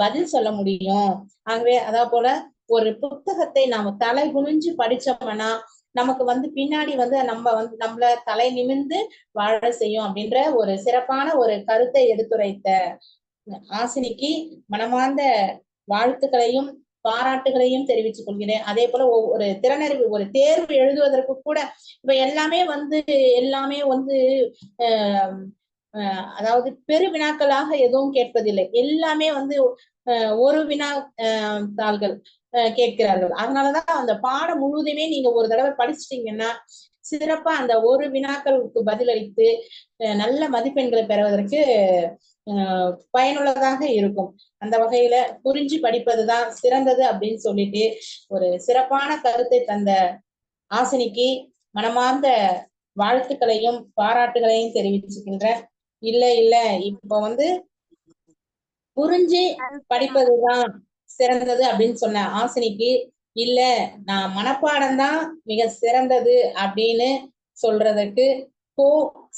பதில் சொல்ல முடியும். ஆகவே அதா போல ஒரு புத்தகத்தை நாம தலை குனிஞ்சு படிச்சோம்னா நமக்கு பின்னாடி நம்மள தலை நிமிர்ந்து வாழ செய்யும் அப்படின்ற ஒரு சிறப்பான ஒரு கருத்தை எடுத்துரைத்த ஆசினிக்கு மனமார்ந்த வாழ்த்துக்களையும் பாராட்டுகளையும் தெரிவித்துக் கொள்கிறேன். அதே போல ஒரு திறனறிவு ஒரு தேர்வு எழுதுவதற்கு கூட இப்ப எல்லாமே அதாவது பெரு வினாக்களாக எதுவும் கேட்பதில்லை, எல்லாமே ஒரு வினா தாள்கள் கேட்கிறார்கள். அதனாலதான் அந்த பாடம் முழுவதுமே நீங்க ஒரு தடவை படிச்சிட்டீங்கன்னா சிறப்பா அந்த ஒரு வினாக்களுக்கு பதிலளித்து நல்ல மதிப்பெண்களை பெறுவதற்கு பயனுள்ளதாக இருக்கும். அந்த வகையில புரிஞ்சு படிப்பதுதான் சிறந்தது அப்படின்னு சொல்லிட்டு ஒரு சிறப்பான கருத்தை தந்த ஆசினிக்கு மனமார்ந்த வாழ்த்துக்களையும் பாராட்டுகளையும் தெரிவிச்சுக்கின்ற இல்ல இல்ல இப்ப வந்து புரிஞ்சு படிப்பதுதான் சிறந்தது அப்படின்னு சொன்ன ஆசினிக்கு, இல்ல நான் மனப்பாடம் தான் மிக சிறந்தது அப்படின்னு சொல்றதுக்கு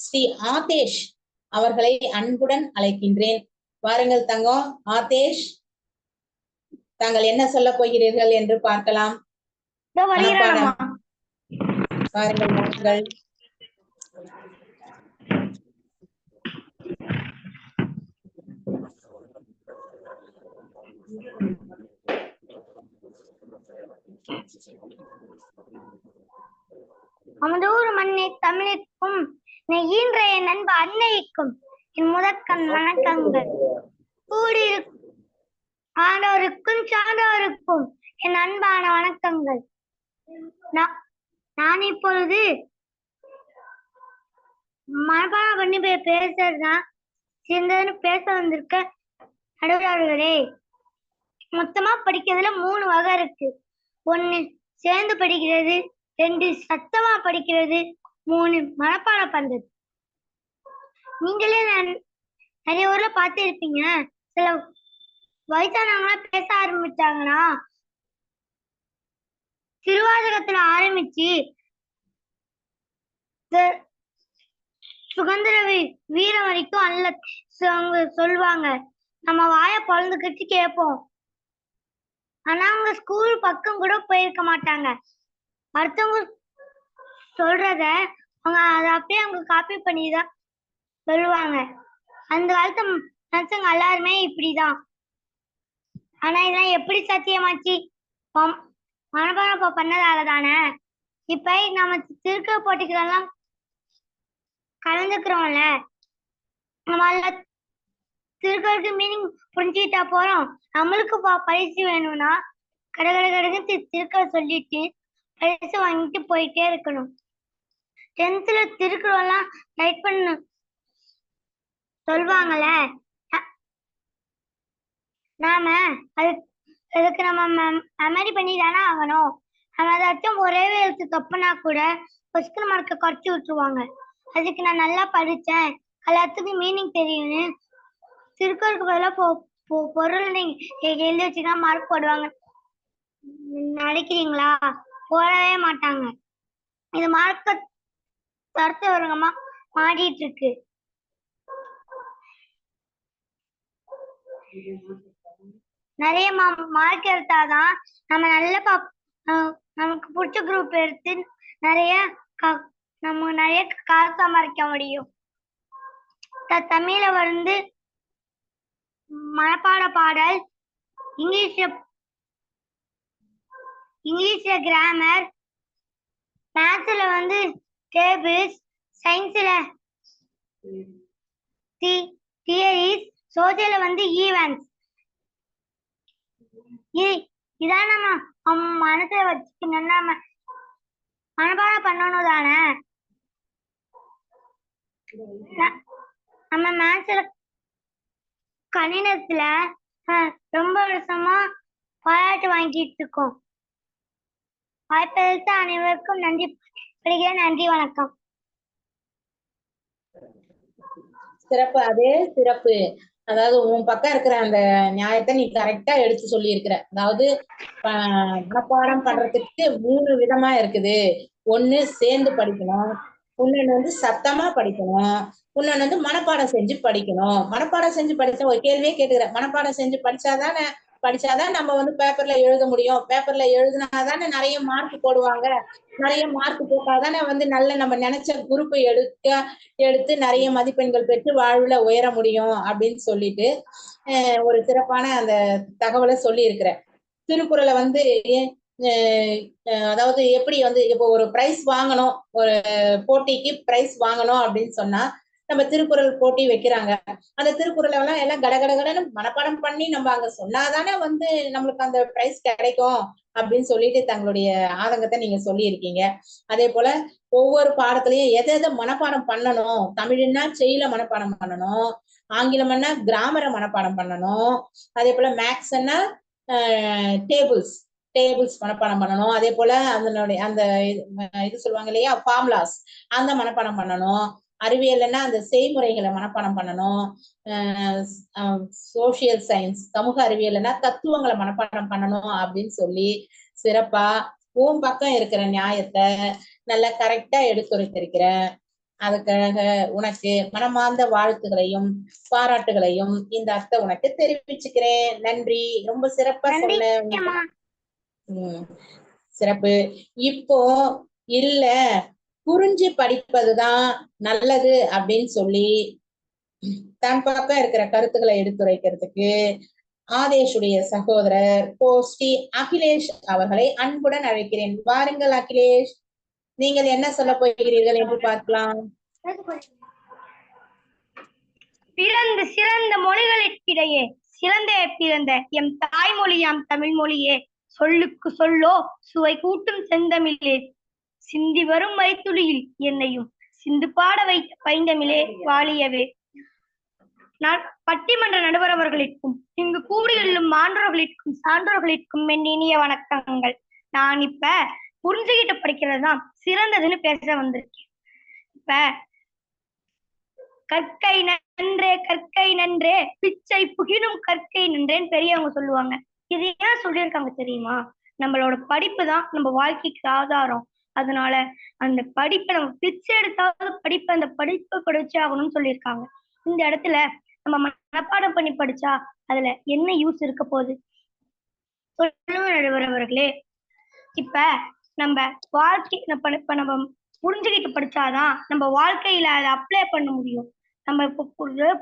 ஸ்ரீ ஆதேஷ் அவர்களை அன்புடன் அழைக்கின்றேன். வாருங்கள் தங்கம். ஆதேஷ், தாங்கள் என்ன சொல்ல போகிறீர்கள் என்று பார்க்கலாம். மனப்பாடம் வாருங்கள் வாருங்கள். அமுதூர் மண்ணை தமிழுக்கும் ஈன்ற என் நண்பு அன்னைக்கும் என் முதற்கண் வணக்கங்கள். கூடியிருக்கும் ஆண்டோருக்கும் சான்றோருக்கும் என் அன்பான வணக்கங்கள். நான் இப்பொழுது மனப்பாடம் பண்ணி பேசுறதுதான் சிறந்ததுன்னு பேச வந்திருக்க நடுவர்களே. மொத்தமா படிக்கிறதுல 3 வகை இருக்கு. 1 சேர்ந்து படிக்கிறது, 2 சத்தமா படிக்கிறது, 3 மனப்பாடம் பண்றது. நீங்களே நிறைய ஊர்ல பார்த்து இருப்பீங்க. சில வயசானவங்களா பேச ஆரம்பிச்சாங்கன்னா திருவாசகத்துல ஆரம்பிச்சு சுதந்திர வீரம் வரைக்கும் அல்ல சொல்லுவாங்க. நம்ம வாய பொழந்துக்கிட்டு கேட்போம். ஆனா அவங்க ஸ்கூல் பக்கம் கூட போயிருக்க மாட்டாங்க. அடுத்தவங்க சொல்றத அவங்க அதை அப்படியே அவங்க காப்பி பண்ணிதான் சொல்லுவாங்க. அந்த காலத்து மனுஷங்க எல்லாருமே இப்படிதான். ஆனா இதெல்லாம் எப்படி சத்தியமாச்சு? மனப்பாடம் பண்ணதால தானே. இப்ப நம்ம திருக்குற போட்டிகளெல்லாம் கலந்துக்கிறோம்ல, நம்ம திருக்குறளுக்கு மீனிங் புரிஞ்சுக்கிட்டா போறோம். நம்மளுக்கு பரிசு வேணும்னா கடகடகு திருக்குறள் சொல்லிட்டு பரிசு வாங்கிட்டு போயிட்டே இருக்கணும். 10th திருக்குறள் எல்லாம் ரைட் பண்ண சொல்லுவாங்கல்ல, நாம அதுக்கு நம்ம மெமரி பண்ணி தானே ஆகணும். நம்ம ஏதாச்சும் ஒரே எழுத்து தப்புனா கூட கொஸ்டின் மார்க்கை குறைச்சி விட்டுருவாங்க. அதுக்கு நான் நல்லா படிச்சேன், எல்லாத்துக்கும் மீனிங் தெரியும்னு திருக்குறளுக்கு பதிலாக பொருள் நீங்க எழுதி வச்சுன்னா மார்க் போடுவாங்க நினைக்கிறீங்களா? போடவே மாட்டாங்க. இது மார்க்க தரத்து வருங்கம்மா மாறிட்டு இருக்கு. நிறைய மார்க் எடுத்தாதான் நம்ம நல்ல நமக்கு பிடிச்ச குரூப் எடுத்து நம்ம நிறைய காசு சம்பாதிக்க முடியும். தமிழ்ல வந்து மனப்பாட பாடல், இங்கிலீஷ்ல கிராமர், மேத்ஸ்ல வந்து டேபிள்ஸ், சயின்ஸ்ல தியரிஸ், சோசியல்ல வந்து ஈவென்ட்ஸ். இதான் நம்ம மனசுல வச்சுக்கணும். நம்ம மனப்பாடம் பண்ணணும் தானே. நம்ம மேத்ஸ்ல கணிதத்துல ரொம்ப வருஷமா பாராட்டு வாங்கிட்டு இருக்கோம். வாய்ப்பளித்த அனைவருக்கும் நன்றி. நன்றி, வணக்கம். சிறப்பு, அதே சிறப்பு. அதாவது உன் பக்கம் இருக்கிற அந்த நியாயத்தை நீ கரெக்டா எடுத்து சொல்லி இருக்கிற. அதாவது மனப்பாடம் பண்றதுக்கு 3 விதமா இருக்குது. 1 சேர்ந்து படிக்கணும், இன்னொன்னு வந்து சத்தமா படிக்கணும், இன்னொன்னு வந்து மனப்பாடம் செஞ்சு படிக்கணும். மனப்பாடம் செஞ்சு படிச்சா ஒரு கேள்வியே கேட்டுக்கிறேன். மனப்பாடம் செஞ்சு படிச்சாதான் நம்ம வந்து பேப்பர்ல எழுத முடியும். பேப்பர்ல எழுதினாதானே நிறைய மார்க் போடுவாங்க. நிறைய மார்க் போட்டாதானே வந்து நல்ல நம்ம நினைச்ச குரூப் எடுத்து நிறைய மதிப்பெண்கள் பெற்று வாழ்வுல உயர முடியும் அப்படின்னு சொல்லிட்டு ஒரு சிறப்பான அந்த தகவலை சொல்லி இருக்கிறேன். திருக்குறளை வந்து அதாவது எப்படி வந்து இப்போ ஒரு பிரைஸ் வாங்கணும், ஒரு போட்டிக்கு பிரைஸ் வாங்கணும் அப்படின்னு சொன்னா நம்ம திருக்குறள் போட்டி வைக்கிறாங்க. அந்த திருக்குறளை எல்லாம் கடகடன்னு மனப்பாடம் பண்ணி நம்ம அங்க சொன்னாதானே வந்து நம்மளுக்கு அந்த பிரைஸ் கிடைக்கும் அப்படின்னு சொல்லிட்டு தங்களுடைய ஆதங்கத்தை நீங்க சொல்லி இருக்கீங்க. அதே போல ஒவ்வொரு பாடத்திலையும் எதை மனப்பாடம் பண்ணணும். தமிழ்னா செய்யுள மனப்பாடம் பண்ணணும், ஆங்கிலம்னா கிராமரை மனப்பாடம் பண்ணணும், அதே போல மேக்ஸ்னா டேபிள்ஸ் மனப்பாடம் பண்ணணும். அதே போல அதனுடைய அந்த இது சொல்லுவாங்க இல்லையா, ஃபார்முலாஸ், அந்த மனப்பாடம் பண்ணணும். அறிவியல்னா அந்த செய்முறைகளை மனப்பாடம் பண்ணணும். சோசியல் சயின்ஸ் சமூக அறிவியல்னா தத்துவங்களை மனப்பாடம் பண்ணணும் அப்படின்னு சொல்லி சிறப்பா உன் பக்கம் இருக்கிற நியாயத்தை நல்லா கரெக்டா எடுத்துரைத்திருக்கிற. அதுக்காக உனக்கு மனமார்ந்த வாழ்த்துகளையும் பாராட்டுகளையும் இந்த அத்தை உனக்கு தெரிவிச்சுக்கிறேன். நன்றி, ரொம்ப சிறப்பா சொன்ன. சிறப்பு. இப்போ இல்ல புரிஞ்சு படிப்பதுதான் நல்லது அப்படின்னு சொல்லி தன் பக்கம் இருக்கிற கருத்துக்களை எடுத்துரைக்கிறதுக்கு ஆதேஷுடைய சகோதரர் கோஷ்டி அகிலேஷ் அவர்களை அன்புடன் அழைக்கிறேன். வாருங்கள் அகிலேஷ், நீங்கள் என்ன சொல்ல போகிறீர்கள் என்று பார்க்கலாம். சிறந்த மொழிகளுக்கிடையே சிறந்தே பிறந்த எம் தாய்மொழியாம் தமிழ் மொழியே, சொல்லுக்கு சொல்லோ சுவை கூட்டும் செந்தமிழே, சிந்தி வரும் மைத்துளியில் என்னையும் சிந்து பாட வைத்த பைந்தமிழே வாழியவே. பட்டிமன்ற நடுவர் அவர்களுக்கும் இங்கு கூடியுள்ளும் மாணவர்களுக்கும் சான்றோர்களுக்கும் என் இனிய வணக்கங்கள். நான் இப்ப புரிஞ்சுகிட்டு படிக்கிறதுதான் சிறந்ததுன்னு பேச வந்திருக்கேன். இப்ப கற்கை நன்றே கற்கை நன்றே பிச்சை புகினும் கற்கை நன்றேன்னு பெரியவங்க சொல்லுவாங்க. இது ஏன் சொல்லியிருக்காங்க தெரியுமா? நம்மளோட படிப்பு தான் நம்ம வாழ்க்கைக்கு ஆதாரம். அதனால அந்த படிப்பை நம்ம பிச்சை எடுத்தாவது படிப்பை அந்த படிப்பை படிச்சு ஆகணும்னு சொல்லியிருக்காங்க. இந்த இடத்துல நம்ம மனப்பாடம் பண்ணி படிச்சா அதுல என்ன யூஸ் இருக்க போகுது சொல்லுங்க நடுவர் அவர்களே. இப்ப நம்ம வாழ்க்கை இப்ப நம்ம புரிஞ்சுக்கிட்டு படிச்சாதான் நம்ம வாழ்க்கையில அதை அப்ளை பண்ண முடியும். நம்ம இப்ப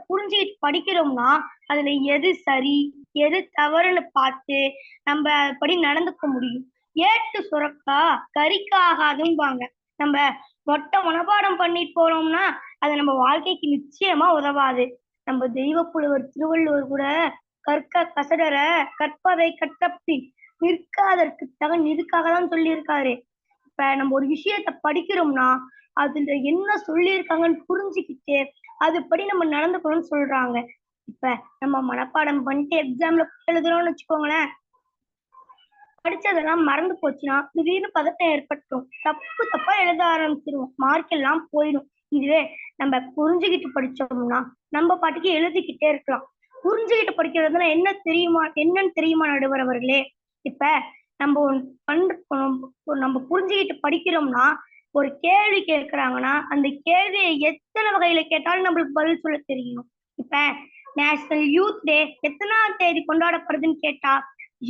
புரிஞ்சுக்கிட்டு படிக்கிறோம்னா அதுல எது சரி எது தவறுன்னு பார்த்து நம்ம படி நடந்துக்க முடியும். ஏட்டு சுரக்கா கறிக்கு ஆகாதும்பாங்க. நம்ம மொட்டை மனப்பாடம் பண்ணிட்டு போறோம்னா அது நம்ம வாழ்க்கைக்கு நிச்சயமா உதவாது. நம்ம தெய்வ புலவர் திருவள்ளுவர் கூட கற்க கசடர கற்பதை கற்றப்பின் நிற்காதற்கு தகன் இதுக்காக தான் சொல்லியிருக்காரு. இப்ப நம்ம ஒரு விஷயத்த படிக்கிறோம்னா அதுல என்ன சொல்லியிருக்காங்கன்னு புரிஞ்சுக்கிட்டு அதுபடி நம்ம நடந்துக்கணும்னு சொல்றாங்க. இப்ப நம்ம மனப்பாடம் பண்ணிட்டு எக்ஸாம்ல எழுதுறோம்னு வச்சுக்கோங்களேன், படிச்சதெல்லாம் மறந்து போச்சுன்னா திடீர்னு பதட்டம் ஏற்பட்டுரும். தப்பா எழுத ஆரம்பிச்சிருவோம், மார்க் எல்லாம் போயிடும். இதுவே நம்ம புரிஞ்சுக்கிட்டு படிச்சோம்னா நம்ம பாட்டுக்கு எழுதிக்கிட்டே இருக்கலாம். புரிஞ்சுக்கிட்டு படிக்கிறதுனா என்னன்னு தெரியுமா நடுவர் அவர்களே? இப்ப நம்ம புரிஞ்சுக்கிட்டு படிக்கிறோம்னா ஒரு கேள்வி கேட்கிறாங்கன்னா அந்த கேள்வியை எத்தனை வகையில கேட்டாலும் நம்மளுக்கு பதில் சொல்ல தெரியணும். இப்ப நேஷனல் யூத் டே எத்தனாம் தேதி கொண்டாடப்படுதுன்னு கேட்டா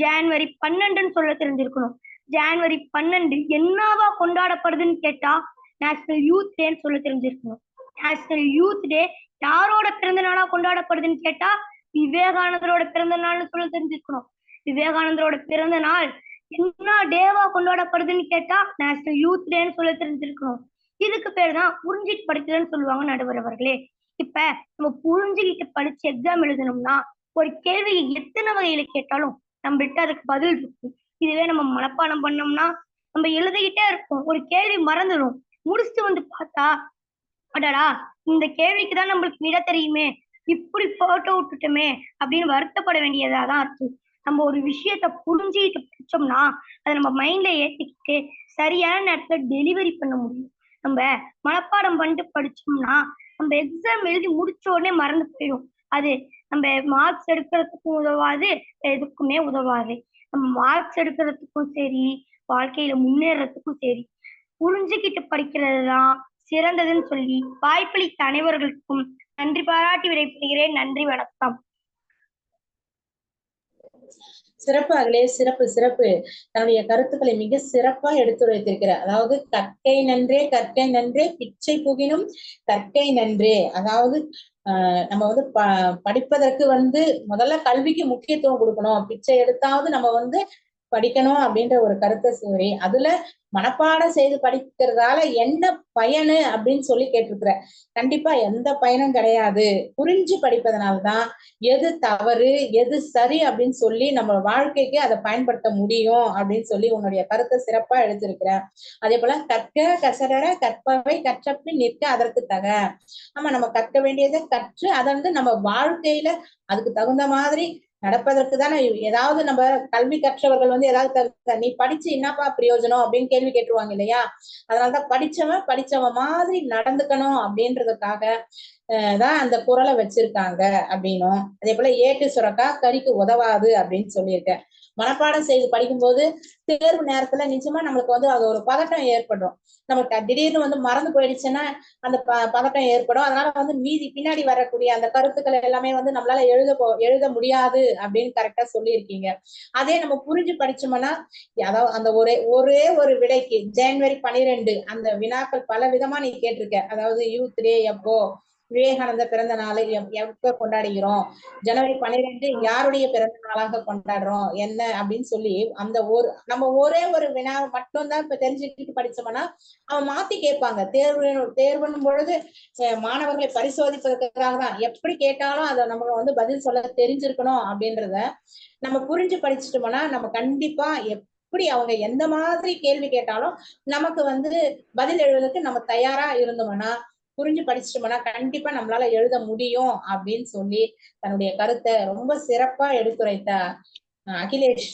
ஜனவரி 12ன்னு சொல்ல தெரிஞ்சிருக்கணும். ஜனவரி 12 என்னவா கொண்டாடப்படுதுன்னு கேட்டா நேஷனல் யூத் டேன்னு சொல்ல தெரிஞ்சிருக்கணும். நேஷனல் யூத் டே யாரோட பிறந்த நாளா கொண்டாடப்படுதுன்னு கேட்டா விவேகானந்தரோட பிறந்த நாள்னு சொல்ல தெரிஞ்சிருக்கணும். விவேகானந்தரோட பிறந்த நாள் என்ன டேவா கொண்டாடப்படுதுன்னு கேட்டா நேஷனல் யூத் டேன்னு சொல்ல தெரிஞ்சிருக்கணும். இதுக்கு பேர் தான் புரிஞ்சுட்டு படிக்கிறதுன்னு சொல்லுவாங்க நடுவர் அவர்களே. இப்ப நம்ம புரிஞ்சுக்கிட்டு படிச்சு எக்ஸாம் எழுதணும்னா ஒரு கேள்வியை எத்தனை வகையில கேட்டாலும் நம்மள்கிட்ட அதுக்கு பதில் இருக்கும். இதுவே நம்ம மனப்பாடம் பண்ணோம்னா நம்ம எழுதிக்கிட்டே இருப்போம், ஒரு கேள்வி மறந்துடும். முடிச்சுட்டு வந்து பார்த்தா அடடா இந்த கேள்விக்குதான் நம்மளுக்கு விட தெரியுமே, இப்படி போட்டோ விட்டுட்டோமே அப்படின்னு வருத்தப்பட வேண்டியதாதான் இருக்கும். நம்ம ஒரு விஷயத்த புரிஞ்சுக்கிட்டு படிச்சோம்னா அதை நம்ம மைண்ட்ல ஏற்றிக்கிட்டு சரியான நேரத்துல டெலிவரி பண்ண முடியும். நம்ம மனப்பாடம் பண்ணிட்டு படிச்சோம்னா நம்ம எக்ஸாம் எழுதி முடிச்ச உடனே மறந்து போயிடும். அது நம்ம மார்க்ஸ் எடுக்கிறதுக்கும் உதவாது, எதுக்குமே உதவாது. நம்ம மார்க்ஸ் எடுக்கிறதுக்கும் சரி வாழ்க்கையில முன்னேறதுக்கும் சரி புரிஞ்சுக்கிட்டு படிக்கிறது தான் சிறந்ததுன்னு சொல்லி வாய்ப்பளித்த அனைவர்களுக்கும் நன்றி பாராட்டி விடைபெறுகிறேன். நன்றி, வணக்கம். சிறப்பு அகிலே, சிறப்பு சிறப்பு. தன்னுடைய கருத்துக்களை மிக சிறப்பா எடுத்துரைத்திருக்கிறார். அதாவது கற்கை நன்றே கற்கை நன்றே பிச்சை புகினும் கற்கை நன்றே. அதாவது நம்ம படிப்பதற்கு முதல்ல கல்விக்கு முக்கியத்துவம் கொடுக்கணும், பிச்சை எடுத்தாவது நம்ம படிக்கணும் அப்படின்ற ஒரு கருத்தை சொல்லி அதுல மனப்பாடம் செய்து படிக்கிறதால என்ன பயனு அப்படின்னு சொல்லி கேட்டிருக்கிற. கண்டிப்பா எந்த பயனும் கிடையாது. புரிஞ்சு படிப்பதனால்தான் எது தவறு எது சரி அப்படின்னு சொல்லி நம்ம வாழ்க்கைக்கு அதை பயன்படுத்த முடியும் அப்படின்னு சொல்லி உன்னுடைய கருத்தை சிறப்பா எடுத்திருக்கிற. அதே போல கற்க கசடர கற்பவை கற்றப்பின் நிற்க அதற்கு தக. நம்ம கற்க வேண்டியதை கற்று அதை நம்ம வாழ்க்கையில அதுக்கு தகுந்த மாதிரி நடப்பதற்கு தானே ஏதாவது நம்ம கல்வி கற்றவர்கள் வந்து ஏதாவது நீ படிச்சு என்னப்பா பிரயோஜனம் அப்படின்னு கேள்வி கேட்டுருவாங்க இல்லையா? அதனாலதான் படிச்சவன் மாதிரி நடந்துக்கணும் அப்படின்றதுக்காக தான் அந்த குறளை வச்சிருக்காங்க அப்படின்னும், அதே போல ஏட்டு சுரக்கா கறிக்கு உதவாது அப்படின்னு சொல்லியிருக்கேன். மனப்பாடம் செய்து படிக்கும்போது தேர்வு நேரத்துல நிச்சயமா நம்மளுக்கு வந்து அது ஒரு பதட்டம் ஏற்படும். நமக்கு திடீர்னு வந்து மறந்து போயிடுச்சுன்னா அந்த பதட்டம் ஏற்படும். அதனால வந்து மீதி பின்னாடி வரக்கூடிய அந்த கருத்துக்கள் எல்லாமே வந்து நம்மளால எழுத முடியாது அப்படின்னு கரெக்டா சொல்லியிருக்கீங்க. அதே நம்ம புரிஞ்சு படிச்சோம்னா, அதாவது அந்த ஒரே ஒரு விடைக்கு ஜனவரி 12 அந்த வினாக்கள் பல விதமா நீ கேட்டிருக்க. அதாவது யூத் டே எப்போ, விவேகானந்த பிறந்த நாளை எப்ப கொண்டாடுகிறோம், ஜனவரி 12 யாருடைய பிறந்த நாளாக கொண்டாடுறோம் என்ன அப்படின்னு சொல்லி அந்த நம்ம ஒரே ஒரு வினா மட்டும் தான் இப்ப தெரிஞ்சுக்கிட்டு படிச்சோம்னா அவன் மாத்தி கேட்பாங்க. தேர்வுன்னும் பொழுது மாணவர்களை பரிசோதிப்பதற்காக தான். எப்படி கேட்டாலும் அதை நம்ம வந்து பதில் சொல்ல தெரிஞ்சிருக்கணும் அப்படின்றத நம்ம புரிஞ்சு படிச்சுட்டோம்னா நம்ம கண்டிப்பா எப்படி அவங்க எந்த மாதிரி கேள்வி கேட்டாலும் நமக்கு வந்து பதில் எழுதுறதுக்கு நம்ம தயாரா இருந்தோம்னா, புரிஞ்சு படிச்சுட்டோம்னா கண்டிப்பா நம்மளால எழுத முடியும் அப்படின்னு சொல்லி தன்னுடைய கருத்தை ரொம்ப சிறப்பா எடுத்துரைத்த அகிலேஷ்,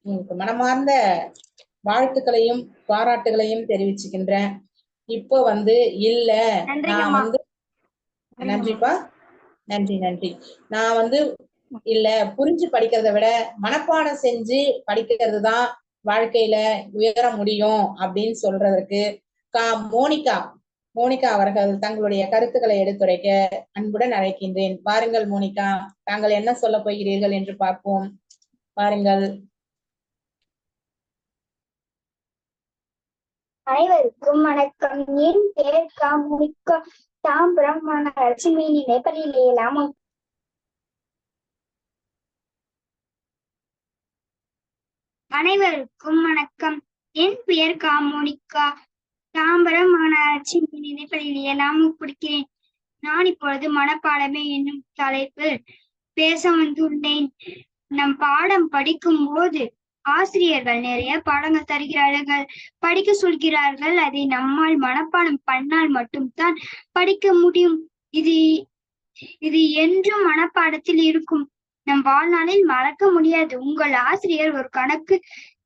உங்களுக்கு மனமார்ந்த வாழ்த்துக்களையும் பாராட்டுகளையும் தெரிவிச்சுக்கின்றேன். இப்போ வந்து இல்ல நான் வந்து நன்றிப்பா, நன்றி. நான் வந்து இல்ல புரிஞ்சு படிக்கிறத விட மனப்பாடம் செஞ்சு படிக்கிறது தான் வாழ்க்கையில உயர முடியும் அப்படின்னு சொல்றதற்கு மோனிகா அவர்கள் தங்களுடைய கருத்துக்களை எடுத்துரைக்க அன்புடன் அழைக்கின்றேன். வாருங்கள் மோனிகா, தாங்கள் என்ன சொல்ல போகிறீர்கள் என்று பார்ப்போம். வாருங்கள். அனைவருக்கும் வணக்கம். என் பெயர் மோனிகா. தாம்பரம் மாநகராட்சி மேல்நிலைப் பள்ளியில் அனைவருக்கும் வணக்கம். என் பெயர் மோனிகா. தாம்பரம் மாநகராட்சி மேல்நிலைப் பள்ளியில் படிக்கிறேன். நான் இப்பொழுது மனப்பாடமே என்னும் தலைப்பில் பேச வந்துள்ளேன். நம் பாடம் படிக்கும் போது ஆசிரியர்கள் நிறைய பாடங்கள் தருகிறார்கள், படிக்க சொல்கிறார்கள். அதை நம்மால் மனப்பாடம் பண்ணால் மட்டும்தான் படிக்க முடியும். இது என்றும் மனப்பாடத்தில் இருக்கும். நம் வாழ்நாளில் மறக்க முடியாது. உங்கள் ஆசிரியர் ஒரு கணக்கு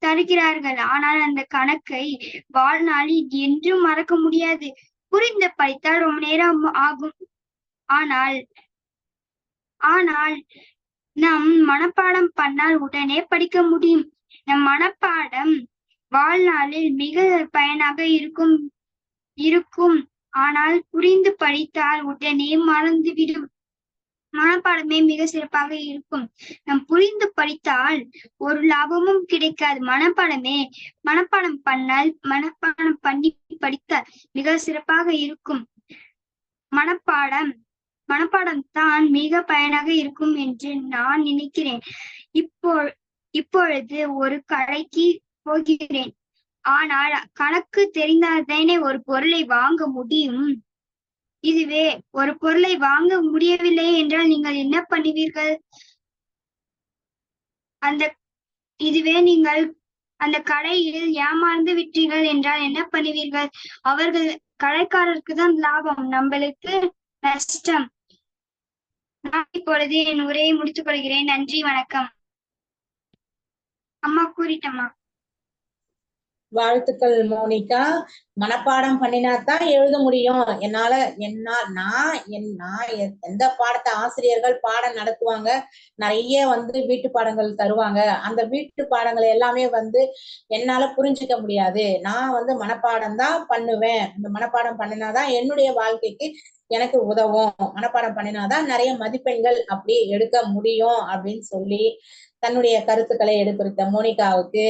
தருகிறார்கள், ஆனால் அந்த கணக்கை வாழ்நாளில் என்றும் மறக்க முடியாது. புரிந்து படித்தால் ரொம்ப நேரம் ஆகும். ஆனால் நம் மனப்பாடம் பண்ணால் உடனே படிக்க முடியும். நம் மனப்பாடம் வாழ்நாளில் மிக பயனாக இருக்கும். ஆனால் புரிந்து படித்தால் உடனே மறந்துவிடும். மனப்பாடமே மிக சிறப்பாக இருக்கும். நாம் புரிந்து படித்தால் ஒரு லாபமும் கிடைக்காது. மனப்பாடம் பண்ணி படித்தால் மிக சிறப்பாக இருக்கும். மனப்பாடம் தான் மிக பயனாக இருக்கும் என்று நான் நினைக்கிறேன். இப்பொழுது ஒரு கடைக்கு போகிறேன். ஆனால் கணக்கு தெரிந்தால்தானே ஒரு பொருளை வாங்க முடியும். இதுவே ஒரு பொருளை வாங்க முடியவில்லை என்றால் நீங்கள் என்ன பண்ணுவீர்கள்? இதுவே நீங்கள் அந்த கடையில் ஏமாந்து விட்டீர்கள் என்றால் என்ன பண்ணுவீர்கள்? கடைக்காரருக்கு தான் லாபம், நம்மளுக்கு நஷ்டம். நான் இப்பொழுது என் உரையை முடித்துக் கொள்கிறேன். நன்றி, வணக்கம். அம்மா கூறிட்டம்மா. வாழ்த்துக்கள் மோனிகா. மனப்பாடம் பண்ணினாதான் எழுத முடியும். நான் எந்த பாடத்தை ஆசிரியர்கள் பாடம் நடத்துவாங்க, நிறைய வந்து வீட்டு பாடங்கள் தருவாங்க. அந்த வீட்டு பாடங்கள் எல்லாமே வந்து என்னால புரிஞ்சுக்க முடியாது. நான் வந்து மனப்பாடம் தான் பண்ணுவேன். அந்த மனப்பாடம் பண்ணினாதான் என்னுடைய வாழ்க்கைக்கு எனக்கு உதவும். மனப்பாடம் பண்ணினாதான் நிறைய மதிப்பெண்கள் அப்படி எடுக்க முடியும் அப்படின்னு சொல்லி தன்னுடைய கருத்துக்களை எடுத்துரைத்த மோனிகாவுக்கு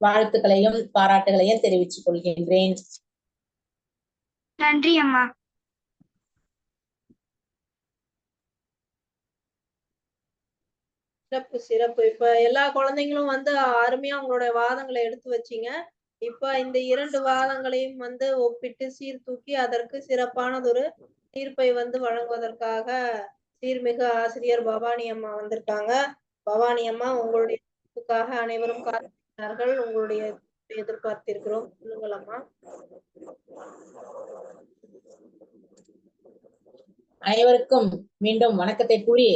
வாழ்த்துக்களையும் பாராட்டுகளையும் தெரிவித்துக் கொள்கின்றேன். நன்றி அம்மா. சிறப்பு. இப்ப எல்லா குழந்தைங்களும் வந்து அருமையா உங்களுடைய வாதங்களை எடுத்து வச்சீங்க. இப்ப இந்த 2 வாதங்களையும் வந்து ஒப்பிட்டு சீர்தூக்கி அதற்கு சிறப்பானதொரு தீர்ப்பை வந்து வழங்குவதற்காக சீர்மிகு ஆசிரியர் பவானி அம்மா வந்திருக்காங்க. பவானி அம்மா, உங்களுடைய தீர்ப்புக்காக அனைவரும் காத்திருக்கிறார்கள். உங்களுடைய எதிர்பார்த்திருக்கிறோம். சொல்லுங்கள் அம்மா. அனைவருக்கும் மீண்டும் வணக்கத்தை கூறி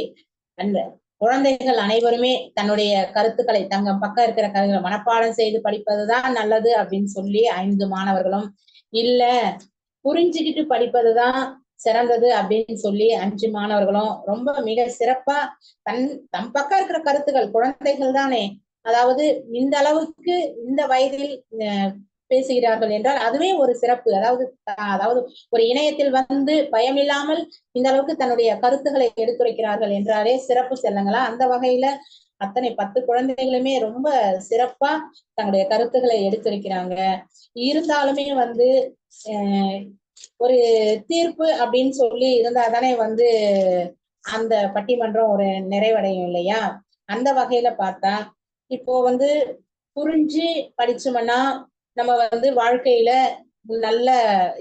குழந்தைகள் அனைவருமே தன்னுடைய கருத்துக்களை தங்க பக்கம் இருக்கிற கருத்துக்களை மனப்பாடம் செய்து படிப்பதுதான் நல்லது அப்படின்னு சொல்லி 5 மாணவர்களும், இல்ல புரிஞ்சுக்கிட்டு படிப்பதுதான் சிறந்தது அப்படின்னு சொல்லி 5 மாணவர்களும் ரொம்ப மிக சிறப்பா தம் பக்கம் இருக்கிற கருத்துக்கள், குழந்தைகள் தானே, அதாவது இந்த அளவுக்கு இந்த வயதில் பேசுகிறார்கள் என்றால் அதுவே ஒரு சிறப்பு. அதாவது ஒரு இணையத்தில் வந்து பயமில்லாமல் இந்த அளவுக்கு தன்னுடைய கருத்துக்களை எடுத்துரைக்கிறார்கள் என்றாலே சிறப்பு செல்லுங்களா. அந்த வகையில அத்தனை 10 குழந்தைகளுமே ரொம்ப சிறப்பா தன்னுடைய கருத்துக்களை எடுத்துரைக்கிறாங்க. இருந்தாலுமே வந்து ஒரு தீர்ப்பு அப்படின்னு சொல்லி இருந்தா தானே வந்து அந்த பட்டிமன்றம் ஒரு நிறைவடையும் இல்லையா. அந்த வகையில பார்த்தா இப்போ வந்து புரிஞ்சு படிச்சோம்னா நம்ம வந்து வாழ்க்கையில நல்ல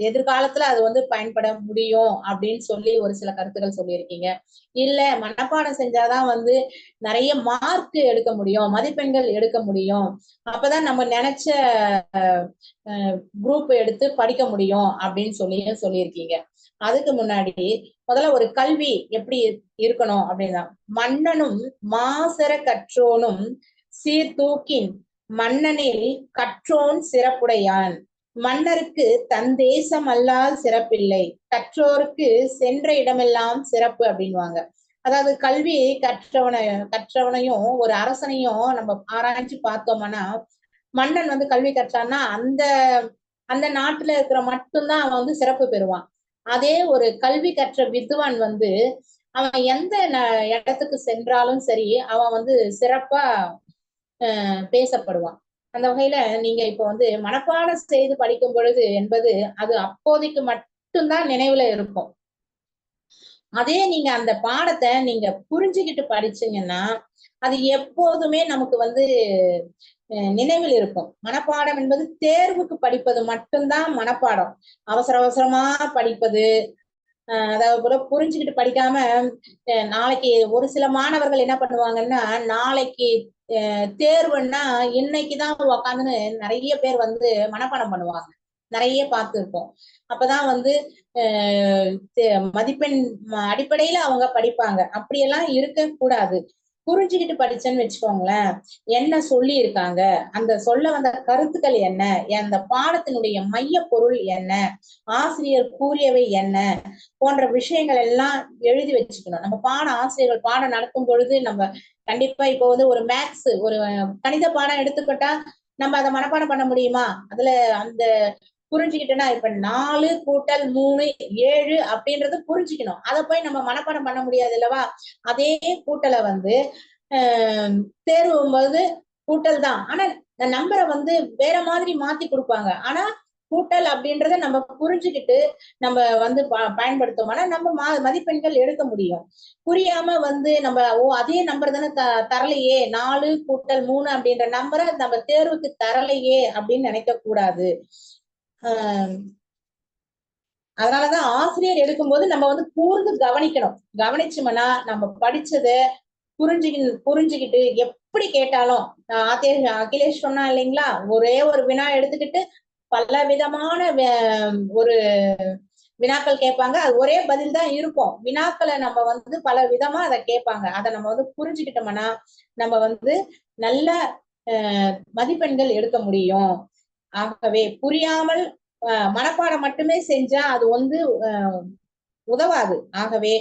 எதிர்காலத்துல அது வந்து பயன்பட முடியும் அப்படின்னு சொல்லி ஒரு சில கருத்துக்கள் சொல்லியிருக்கீங்க. இல்ல மனப்பாடம் செஞ்சாதான் வந்து நிறைய மார்க் எடுக்க முடியும், மதிப்பெண்கள் எடுக்க முடியும், அப்பதான் நம்ம நினைச்ச குரூப் எடுத்து படிக்க முடியும் அப்படின்னு சொல்லியிருக்கீங்க. அதுக்கு முன்னாடி முதல்ல ஒரு கல்வி எப்படி இருக்கணும் அப்படின்னா, மன்னனும் மாசற கற்றோனும் சீர்தூக்கின் மன்னனில் கற்றோன் சிறப்புடையான், மன்னருக்கு தன் தேசம் அல்லால் சிறப்பில்லை, கற்றோருக்கு சென்ற இடமெல்லாம் சிறப்பு அப்படின்வாங்க. அதாவது கல்வி கற்றவனையும் ஒரு அரசனையும் நம்ம ஆராய்ச்சி பார்த்தோம்னா, மன்னன் வந்து கல்வி கற்றான்னா அந்த நாட்டுல இருக்கிற மட்டும்தான் அவன் வந்து சிறப்பு பெறுவான். அதே ஒரு கல்வி கற்ற வித்வான் வந்து அவன் எந்த இடத்துக்கு சென்றாலும் சரி அவன் வந்து சிறப்பா பேசப்படுவான். அந்த வகையில நீங்க இப்ப வந்து மனப்பாடம் செய்து படிக்கும் பொழுது என்பது அது அப்போதைக்கு மட்டும்தான் நினைவுல இருக்கும். அதே நீங்க அந்த பாடத்தை நீங்க புரிஞ்சுக்கிட்டு படிச்சீங்கன்னா அது எப்போதுமே நமக்கு வந்து நினைவில் இருக்கும். மனப்பாடம் என்பது தேர்வுக்கு படிப்பது மட்டும்தான் மனப்பாடம். அவசர அவசரமா படிப்பது, அதாவது கூட புரிஞ்சுக்கிட்டு படிக்காம நாளைக்கு ஒரு சில மாணவர்கள் என்ன பண்ணுவாங்கன்னா, நாளைக்கு தேர்வுன்னா இன்னைக்குதான் உக்காந்துன்னு நிறைய பேர் வந்து மனப்பாடம் பண்ணுவாங்க. நிறைய பார்த்துருப்போம். அப்பதான் வந்து மதிப்பெண் அடிப்படையில அவங்க படிப்பாங்க. அப்படியெல்லாம் இருக்க கூடாது. புரிஞ்சுக்கிட்டு படிச்சேன்னு வச்சுக்கோங்களேன், என்ன சொல்லி இருக்காங்க, அந்த சொல்ல வந்த கருத்துக்கள் என்ன, அந்த பாடத்தினுடைய மைய பொருள் என்ன, ஆசிரியர் கூறியவை என்ன போன்ற விஷயங்கள் எல்லாம் எழுதி வச்சுக்கணும். நம்ம ஆசிரியர்கள் பாடம் நடத்தும் பொழுது நம்ம கண்டிப்பா இப்போ வந்து ஒரு மேக்ஸ் ஒரு கணித பாடம் எடுத்துக்கிட்டா நம்ம அதை மனப்பாடம் பண்ண முடியுமா? அதுல அந்த புரிஞ்சுக்கிட்டேன்னா இப்ப 4 கூட்டல் 3 7 அப்படின்றது புரிஞ்சுக்கணும். அதை போய் நம்ம மனப்பாடம் பண்ண முடியாது அல்லவா. அதே கூட்டலை வந்து தேர்வு போது கூட்டல் தான், ஆனா நம்பரை வந்து வேற மாதிரி மாத்தி கொடுப்பாங்க. ஆனா கூட்டல் அப்படின்றத நம்ம புரிஞ்சுக்கிட்டு நம்ம வந்து பயன்படுத்தோம்னா நம்ம மதிப்பெண்கள் எடுக்க முடியும். புரியாம வந்து நம்ம அதே நம்பர் தானே தரலையே, 4 கூட்டல் 3 அப்படின்ற நம்பரை நம்ம தேர்வுக்கு தரலையே அப்படின்னு நினைக்க கூடாது. அதனாலதான் ஆசிரியர் எடுக்கும்போது நம்ம வந்து கூர்ந்து கவனிக்கணும். கவனிச்சோம்னா நம்ம படிச்சதை புரிஞ்சுக்கிட்டு எப்படி கேட்டாலும் அகிலேஷ் சொன்னா இல்லைங்களா, ஒரே ஒரு வினா எடுத்துக்கிட்டு பல விதமான ஒரு வினாக்கள் கேட்பாங்க. அது ஒரே பதில் தான் இருக்கும். வினாக்களை நம்ம வந்து பல விதமா அதை கேட்பாங்க. அதை நம்ம வந்து புரிஞ்சுக்கிட்டோம்னா நம்ம வந்து நல்ல மதிப்பெண்கள் எடுக்க முடியும். ஆகவே புரியாமல் மனப்பாடம் மட்டுமே செஞ்சா அது வந்து உதவாது. ஆகவே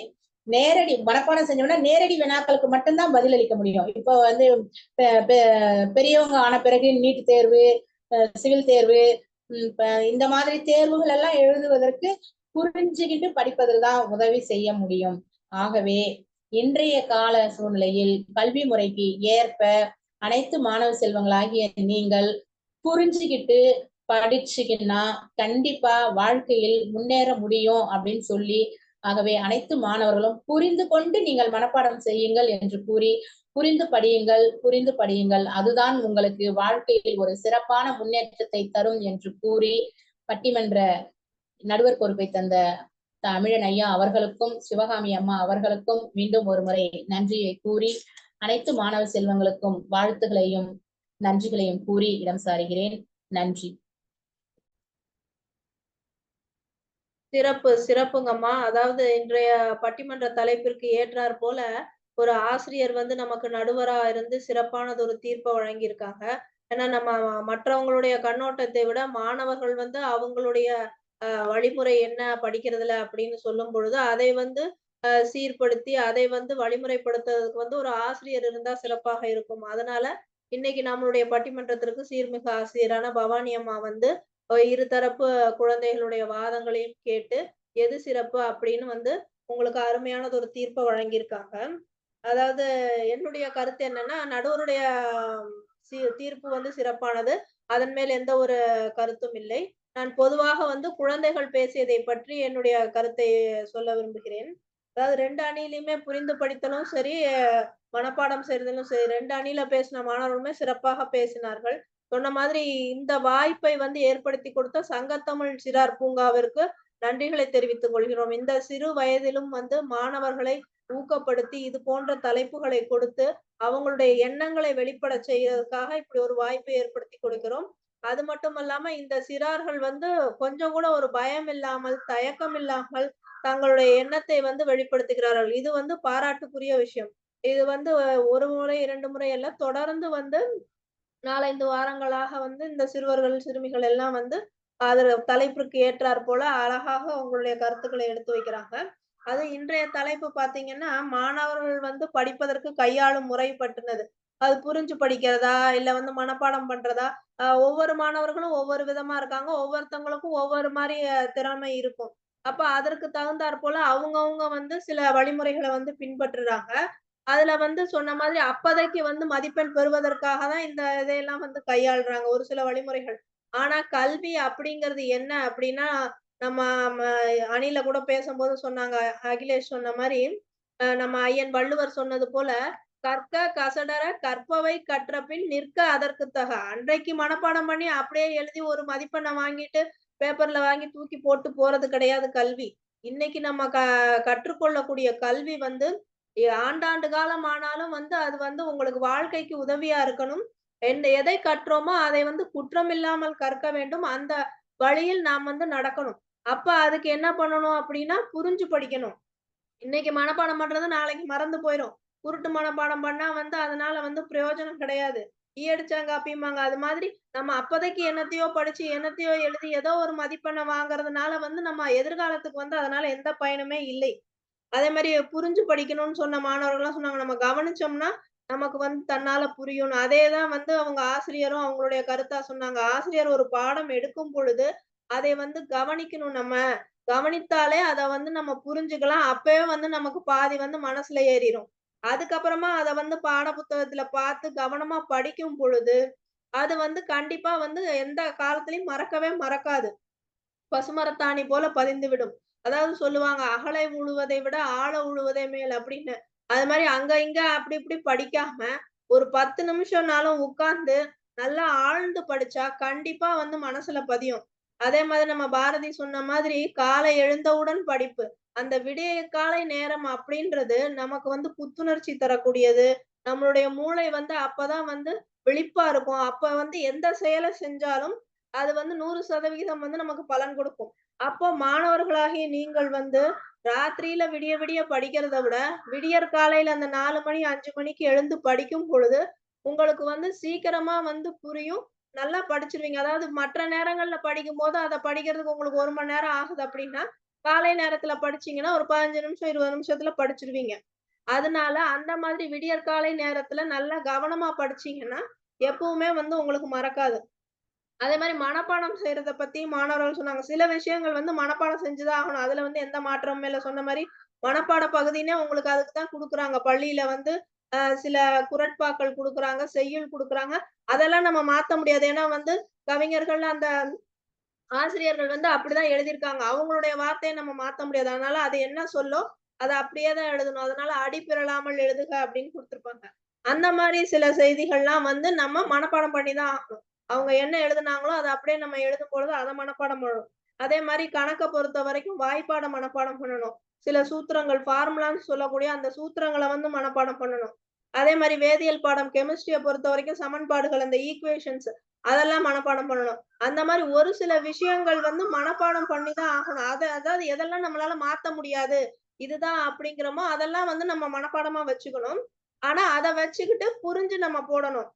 நேரடி மனப்பாடம் செஞ்சோம்னா நேரடி வினாக்களுக்கு மட்டும்தான் பதில் அளிக்க முடியும். இப்போ வந்து பெரியவங்க ஆன பிறகு நீட் தேர்வு, சிவில் தேர்வு, இந்த மாதிரி தேர்வுகள் எல்லாம் எழுதுவதற்கு புரிஞ்சுக்கிட்டு படிப்பதில் தான் உதவி செய்ய முடியும். ஆகவே இன்றைய கால சூழ்நிலையில் கல்வி முறைக்கு ஏற்ப அனைத்து மாணவ செல்வங்களாகிய நீங்கள் புரிஞ்சுக்கிட்டு படிச்சுக்கின்னா கண்டிப்பா வாழ்க்கையில் முன்னேற முடியும் அப்படின்னு சொல்லி, ஆகவே அனைத்து மாணவர்களும் புரிந்து கொண்டு நீங்கள் மனப்பாடம் செய்யுங்கள் என்று கூறி, புரிந்து படியுங்கள், அதுதான் உங்களுக்கு வாழ்க்கையில் ஒரு சிறப்பான முன்னேற்றத்தை தரும் என்று கூறி, பட்டிமன்ற நடுவர் பொறுப்பை தந்த தமிழன் ஐயா அவர்களுக்கும் சிவகாமி அம்மா அவர்களுக்கும் மீண்டும் ஒரு முறை நன்றியை கூறி, அனைத்து மாணவ செல்வங்களுக்கும் வாழ்த்துகளையும் நன்றிகளையும் கூறி இடம் சாருகிறேன். நன்றி. சிறப்புங்கம்மா. அதாவது இன்றைய பட்டிமன்ற தலைப்பிற்கு ஏற்றாற் போல ஒரு ஆசிரியர் வந்து நமக்கு நடுவரா இருந்து சிறப்பானது ஒரு தீர்ப்ப வழங்கியிருக்காங்க. ஏன்னா நம்ம மற்றவங்களுடைய கண்ணோட்டத்தை விட மாணவர்கள் வந்து அவங்களுடைய வழிமுறை என்ன படிக்கிறதுல அப்படின்னு சொல்லும் பொழுது, அதை வந்து சீர்படுத்தி அதை வந்து வழிமுறைப்படுத்துறதுக்கு வந்து ஒரு ஆசிரியர் இருந்தா சிறப்பாக இருக்கும். அதனால இன்னைக்கு நம்மளுடைய பட்டிமன்றத்திற்கு சீர்மிகு ஆசிரியரான பவானி அம்மா வந்து இருதரப்பு குழந்தைகளுடைய வாதங்களையும் கேட்டு, எது சிறப்பு அப்படின்னு வந்து உங்களுக்கு அருமையானது ஒரு தீர்ப்ப வழங்கியிருக்காங்க. அதாவது என்னுடைய கருத்து என்னன்னா, நடுவருடைய தீர்ப்பு வந்து சிறப்பானது. அதன் மேல் எந்த ஒரு கருத்தும் இல்லை. நான் பொதுவாக வந்து குழந்தைகள் பேசியதை பற்றி என்னுடைய கருத்தை சொல்ல விரும்புகிறேன். அதாவது 2 அணியிலயுமே புரிந்து படித்தலும் சரி, மனப்பாடம் செய்றதிலும் சரி 2 அணியில பேசின மாணவர்களுமே சிறப்பாக பேசினார்கள். சொன்ன மாதிரி இந்த வாய்ப்பை வந்து ஏற்படுத்தி கொடுத்த சங்கத்தமிழ் சிறார் பூங்காவிற்கு நன்றிகளை தெரிவித்துக் கொள்கிறோம். இந்த சிறு வயதிலும் வந்து மாணவர்களை ஊக்கப்படுத்தி இது போன்ற தலைப்புகளை கொடுத்து அவங்களுடைய எண்ணங்களை வெளிப்பட செய்யறதுக்காக இப்படி ஒரு வாய்ப்பை ஏற்படுத்தி கொடுக்கிறோம். அது மட்டுமல்லாம இந்த சிறார்கள் வந்து கொஞ்சம் கூட ஒரு பயம் இல்லாமல், தயக்கம் இல்லாமல் தங்களுடைய எண்ணத்தை வந்து வெளிப்படுத்துகிறார்கள். இது வந்து பாராட்டுக்குரிய விஷயம். இது வந்து 1 முறை, 2 முறை அல்ல. தொடர்ந்து வந்து 4, 5 வாரங்களாக வந்து இந்த சிறுவர்கள், சிறுமிகள் எல்லாம் வந்து அதுல தலைப்பிற்கு ஏற்றார் போல அழகாக உங்களுடைய கருத்துக்களை எடுத்து வைக்கிறாங்க. அது இன்றைய தலைப்பு பார்த்தீங்கன்னா, மாணவர்கள் வந்து படிப்பதற்கு கையாளும் முறை பற்றினது. அது புரிஞ்சு படிக்கிறதா? இல்ல வந்து மனப்பாடம் பண்றதா? ஒவ்வொரு மாணவர்களும் ஒவ்வொரு விதமா இருக்காங்க. ஒவ்வொருத்தவங்களுக்கும் ஒவ்வொரு மாரி திறமை இருக்கும். அப்ப அதற்கு தகுந்தாற் போல அவங்கவங்க வந்து சில வழிமுறைகள வந்து பின்பற்றுறாங்க. அதுல வந்து சொன்ன மாதிரி அப்போதைக்கு வந்து மதிப்பெண் பெறுவதற்காக தான் இந்த இதையெல்லாம் வந்து கையாளுறாங்க, ஒரு சில வழிமுறைகள். ஆனா கல்வி அப்படிங்கிறது என்ன அப்படின்னா, நம்ம ம அணில கூட பேசம்போது சொன்னாங்க, அகிலேஷ் சொன்ன மாரி, நம்ம ஐயன் வள்ளுவர் சொன்னது போல, "கற்க கசடற கற்பவை கற்றபின் நிற்க அதற்குத் தக." அன்றைக்கு மனப்பாடம் பண்ணி அப்படியே எழுதி ஒரு மதிப்பெண்ண வாங்கிட்டு, பேப்பர்ல வாங்கி தூக்கி போட்டு போறது கிடையாது கல்வி. இன்னைக்கு நம்ம கற்றுக்கொள்ளக்கூடிய கல்வி வந்து ஆண்டாண்டு காலம் ஆனாலும் வந்து அது வந்து உங்களுக்கு வாழ்க்கைக்கு உதவியா இருக்கணும். எதை கற்றோமோ அதை வந்து குற்றமில்லாமல் கற்க வேண்டும். அந்த வழியில் நாம் வந்து நடக்கணும். அப்ப அதுக்கு என்ன பண்ணணும் அப்படின்னா, புரிஞ்சு படிக்கணும். இன்னைக்கு மனப்பாடம் பண்றது நாளைக்கு மறந்து போயிரும். குருட்டு மனப்பாடம் பண்ணா வந்து அதனால வந்து பிரயோஜனம் கிடையாது. ஈ அடிச்சாங்காப்பிம்பாங்க. அது மாதிரி நம்ம அப்போதைக்கு என்னத்தையோ படிச்சு, என்னத்தையோ எழுதி ஏதோ ஒரு மதிப்பெண்ண வாங்குறதுனால வந்து நம்ம எதிர்காலத்துக்கு வந்து அதனால எந்த பயனுமே இல்லை. அதே மாரி புரிஞ்சு படிக்கணும்னு சொன்ன மாணவர்கள்லாம் சொன்னாங்க. நம்ம கவனிச்சோம்னா, நமக்கு வந்து தன்னால புரியும்னு. அதே தான் வந்து அவங்க ஆசிரியரும் அவங்களுடைய கருத்தா சொன்னாங்க. ஆசிரியர் ஒரு பாடம் எடுக்கும் பொழுது, அதை வந்து கவனிக்கணும் நம்ம. கவனித்தாலே அத வந்து நம்ம புரிஞ்சுக்கலாம். அப்பவே வந்து நமக்கு பாதி வந்து மனசுல ஏறிரும். அதுக்கப்புறமா அத வந்து பாட புத்தகத்துல பார்த்து கவனமா படிக்கும் பொழுது, அது வந்து கண்டிப்பா வந்து எந்த காலத்திலயும் மறக்கவே மறக்காது. பசுமரத்தாணி போல பதிந்துவிடும். அதாவது சொல்லுவாங்க, "அகலை உழுவதை விட ஆழ உழுவதே மேல்" அப்படின்னு. அது மாரி அங்க, இங்க அப்படி இப்படி படிக்காம, ஒரு 10 நிமிஷம்னாலும் உட்கார்ந்து நல்லா ஆழ்ந்து படிச்சா கண்டிப்பா வந்து மனசுல பதியும். அதே மாதிரி நம்ம பாரதி சொன்ன மாதிரி, "காலை எழுந்தவுடன் படிப்பு." அந்த விடிய காலை நேரம் அப்படின்றது நமக்கு வந்து புத்துணர்ச்சி தரக்கூடியது. நம்மளுடைய மூளை வந்து அப்பதான் வந்து விழிப்பா இருக்கும். அப்ப வந்து எந்த செயல செஞ்சாலும் அது வந்து 100% வந்து நமக்கு பலன் கொடுக்கும். அப்போ மாணவர்களாகிய நீங்கள் வந்து ராத்திரியில விடிய விடிய படிக்கிறத விட, விடியற் காலையில அந்த 4 மணி, 5 மணிக்கு எழுந்து படிக்கும் பொழுது, உங்களுக்கு வந்து சீக்கிரமா வந்து புரியும். நல்லா படிச்சுருவீங்க. அதாவது மற்ற நேரங்கள்ல படிக்கும்போது, அத படிக்கிறதுக்கு உங்களுக்கு 1 மணி நேரம் ஆகுது அப்படின்னா, காலை நேரத்துல படிச்சீங்கன்னா, ஒரு 15 நிமிஷம், 20 நிமிஷத்துல படிச்சுருவீங்க. அதனால அந்த மாதிரி விடியற்காலை நேரத்துல நல்லா கவனமா படிச்சீங்கன்னா, எப்பவுமே வந்து உங்களுக்கு மறக்காது. அதே மாரி மனப்பாடம் செய்றத பத்தி மாணவர்கள் சொன்னாங்க. சில விஷயங்கள் வந்து மனப்பாடம் செஞ்சு தான் ஆகணும். அதுல வந்து எந்த மாற்றமுமே இல்ல. சொன்ன மாரி மனப்பாட பகுதின்னே உங்களுக்கு அதுக்கு தான் குடுக்குறாங்க. பள்ளியில வந்து சில குறட்பாக்கள் குடுக்குறாங்க, செய்யுள் குடுக்குறாங்க. அதெல்லாம் நம்ம மாத்த முடியாது. ஏன்னா வந்து கவிஞர்கள் அந்த ஆசிரியர்கள் வந்து அப்படிதான் எழுதியிருக்காங்க. அவங்களுடைய வார்த்தைய நம்ம மாத்த முடியாது. அதனால அது என்ன சொல்லோ, அத அப்படியே தான் எழுதணும். அதனால "அடி பிறழாமல் எழுதுக" அப்படின்னு குடுத்துருப்பாங்க. அந்த மாரி சில செய்திகள்லாம் வந்து நம்ம மனப்பாடம் பண்ணி தான் ஆகணும். அவங்க என்ன எழுதுனாங்களோ, அத அப்படியே நம்ம எழுதும் பொழுது அத மனப்பாடம் பண்ணணும். அதே மாரி கணக்க பொறுத்தவரைக்கும் வாய்ப்பாட மனப்பாடம் பண்ணணும். சில சூத்திரங்கள் ஃபார்முலான்னு சொல்லக்கூடிய அந்த சூத்திரங்கள வந்து மனப்பாடம் பண்ணணும். அதே மாரி வேதியியல் பாடம் கெமிஸ்ட்ரிய பொறுத்தவரைக்கும் சமன்பாடுகள் அந்த ஈக்குவேஷன்ஸ் அதெல்லாம் மனப்பாடம் பண்ணணும். அந்த மாரி ஒரு சில விஷயங்கள் வந்து மனப்பாடம் பண்ணி தான் ஆகணும். அதாவது எதெல்லாம் நம்மளால மாத்த முடியாது. இதுதான் அப்படிங்கிறோமோ அதெல்லாம் வந்து நம்ம மனப்பாடமா வச்சுக்கணும். ஆனா அத வச்சுக்கிட்டு புரிஞ்சு நம்ம போடணும்.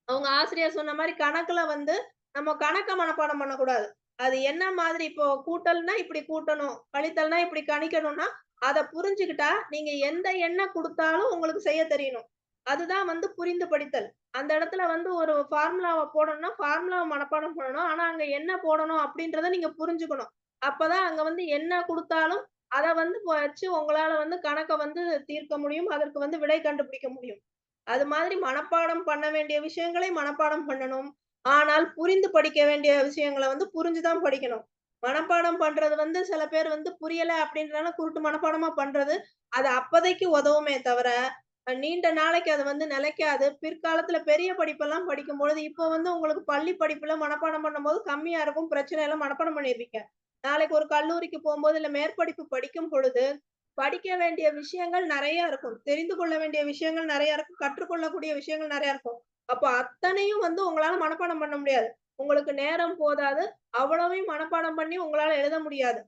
அவங்க ஆசிரியர் சொன்ன மாரி கணக்குல வந்து நம்ம கணக்க மனப்பாடம் பண்ணக்கூடாது. அது என்ன மாதிரி இப்போ கூட்டல்னா இப்படி கூட்டணும், கழித்தல்னா இப்படி கணிக்கணும்னா, அத புரிஞ்சுக்கிட்டா நீங்க எந்த எண்ண குடுத்தாலும் உங்களுக்கு செய்ய தெரியணும். அதுதான் வந்து புரிந்து படித்தல். அந்த இடத்துல வந்து ஒரு ஃபார்முலாவ போடணும்னா, ஃபார்முலாவ மனப்பாடம் பண்ணணும். ஆனா அங்க என்ன போடணும் அப்படின்றத நீங்க புரிஞ்சுக்கணும். அப்பதான் அங்க வந்து என்ன குடுத்தாலும், அத வந்து வச்சு உங்களால வந்து கணக்க வந்து தீர்க்க முடியும். அதற்கு வந்து விடை கண்டுபிடிக்க முடியும். அது மாதிரி மனப்பாடம் பண்ண வேண்டிய விஷயங்களை மனப்பாடம் பண்ணணும். ஆனால் புரிந்து படிக்க வேண்டிய விஷயங்கள வந்து புரிஞ்சு தான் படிக்கணும். மனப்பாடம் பண்றது வந்து சில பேர் வந்து புரியல அப்படின்றனால குருட்டு மனப்பாடமா பண்றது, அது அப்போதைக்கு உதவுமே தவிர, நீண்ட நாளைக்கு அது வந்து நிலைக்காது. பிற்காலத்துல பெரிய படிப்பெல்லாம் படிக்கும்பொழுது, இப்போ வந்து உங்களுக்கு பள்ளி படிப்புல மனப்பாடம் பண்ணும்போது கம்மியா இருக்கும். பிரச்சனை இல்ல மனப்பாடம் பண்ணிருவீங்க. நாளைக்கு ஒரு கல்லூரிக்கு போம்போது, இல்ல மேற்படிப்பு படிக்கும் பொழுது, படிக்க வேண்டிய விஷயங்கள் நெறைய இருக்கும். தெரிந்து கொள்ள வேண்டிய விஷயங்கள் நெறைய இருக்கும். கற்றுக்கொள்ளக்கூடிய விஷயங்கள் நெறைய இருக்கும். அப்ப அத்தனையும் வந்து உங்களால மனப்பாடம் பண்ண முடியாது. உங்களுக்கு நேரம் போதாது. அவ்வளவையும் மனப்பாடம் பண்ணி உங்களால எழுத முடியாது.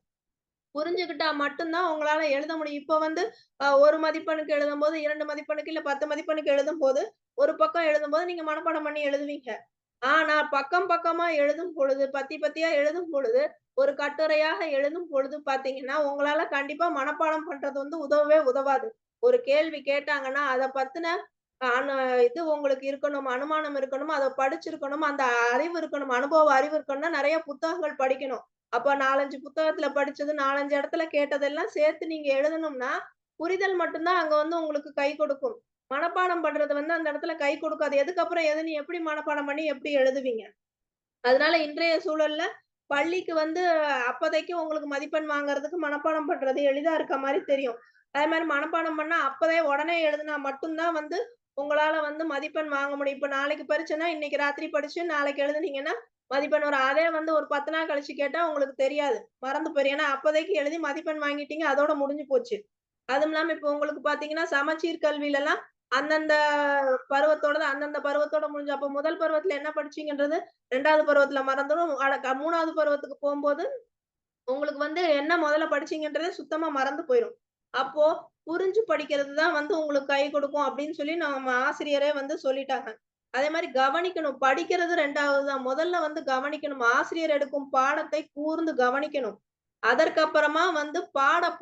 புரிஞ்சுகிட்டா மட்டும் தான் உங்களால எழுத முடியும். இப்ப வந்து 1 மதிப்பெண்ணுக்கு எழுதும்போது, 2 மதிப்பெண்ணுக்கு இல்ல 10 மதிப்பெண்ணுக்கு எழுதும்போது, ஒரு பக்கம் எழுதும்போது நீங்க மனப்பாடம் பண்ணி எழுதுவீங்க. ஆனா பக்கம் பக்கமா எழுதும் பொழுது, பத்தி பத்தியா எழுதும் பொழுது, ஒரு கட்டுரையாக எழுதும் பொழுது பார்த்தீங்கன்னா, உங்களால கண்டிப்பா மனப்பாடம் பண்றது வந்து உதவவே உதவாது. ஒரு கேள்வி கேட்டாங்கன்னா, அத பத்தின அனு இது உங்களுக்கு இருக்கணும், அனுமானம் இருக்கணும், அத படிச்சிருக்கணும், அந்த அறிவு இருக்கணும், அனுபவ அறிவு இருக்கணும்னா நெறைய புத்தகங்கள் படிக்கணும். அப்ப 4, 5 புத்தகத்துல படிச்சது, 4, 5 இடத்துல கேட்டதெல்லாம் சேர்த்து நீங்க எழுதணும்னா, புரிதல் மட்டும் தான் அங்க வந்து உங்களுக்கு கை கொடுக்கும். மனப்பாடம் பண்றது வந்து அந்த இடத்துல கை கொடுக்காது. எதுக்கப்புறம் எதுன்னு எப்படி மனப்பாடம் பண்ணி எப்படி எழுதுவீங்க? அதனால இன்றைய சூழல்ல பள்ளிக்கு வந்து அப்போதைக்கு உங்களுக்கு மதிப்பெண் வாங்குறதுக்கு மனப்பாடம் பண்றது எளிதா இருக்க மாரி தெரியும். அதே மாரி மனப்பாடம் பண்ணா அப்பவே உடனே எழுதுனா மட்டும் தான் வந்து உங்களால வந்து மதிப்பெண் வாங்க முடியும். இப்ப நாளைக்கு பரீட்சைன்னா இன்னைக்கு ராத்திரி படிச்சு நாளைக்கு எழுதுனீங்கன்னா மதிப்பெண் வரும். அதே வந்து ஒரு 10 நாள் கழிச்சு கேட்டா உங்களுக்கு தெரியாது. மறந்து போயிரும். ஏன்னா அப்போதைக்கு எழுதி மதிப்பெண் வாங்கிட்டீங்க. அதோட முடிஞ்சு போச்சு. அதுவும் இல்லாம இப்ப உங்களுக்கு பார்த்தீங்கன்னா, சமச்சீர் கல்விலலாம் அந்தந்த அந்தந்த பருவத்தோட முடிஞ்சு அப்ப முதல் பருவத்துல என்ன படிச்சீங்கன்றது 2வது பருவத்துல மறந்துரும். 3வது பருவத்துக்கு போம்போது, உங்களுக்கு வந்து என்ன முதல்ல படிச்சீங்கன்றதே சுத்தமா மறந்து போயிரும். அப்போ புரிஞ்சு படிக்கிறது தான் வந்து உங்களுக்கு கை கொடுக்கும் அப்படின்னு சொல்லி நம்ம ஆசிரியரே வந்து சொல்லிட்டாங்க. அதே மாரி கவனிக்கணும். படிக்கிறது 2வது தான். முதல்ல வந்து கவனிக்கணும். ஆசிரியர் எடுக்கும் பாடத்தை கூர்ந்து கவனிக்கணும். அதற்கப்புறமா வந்து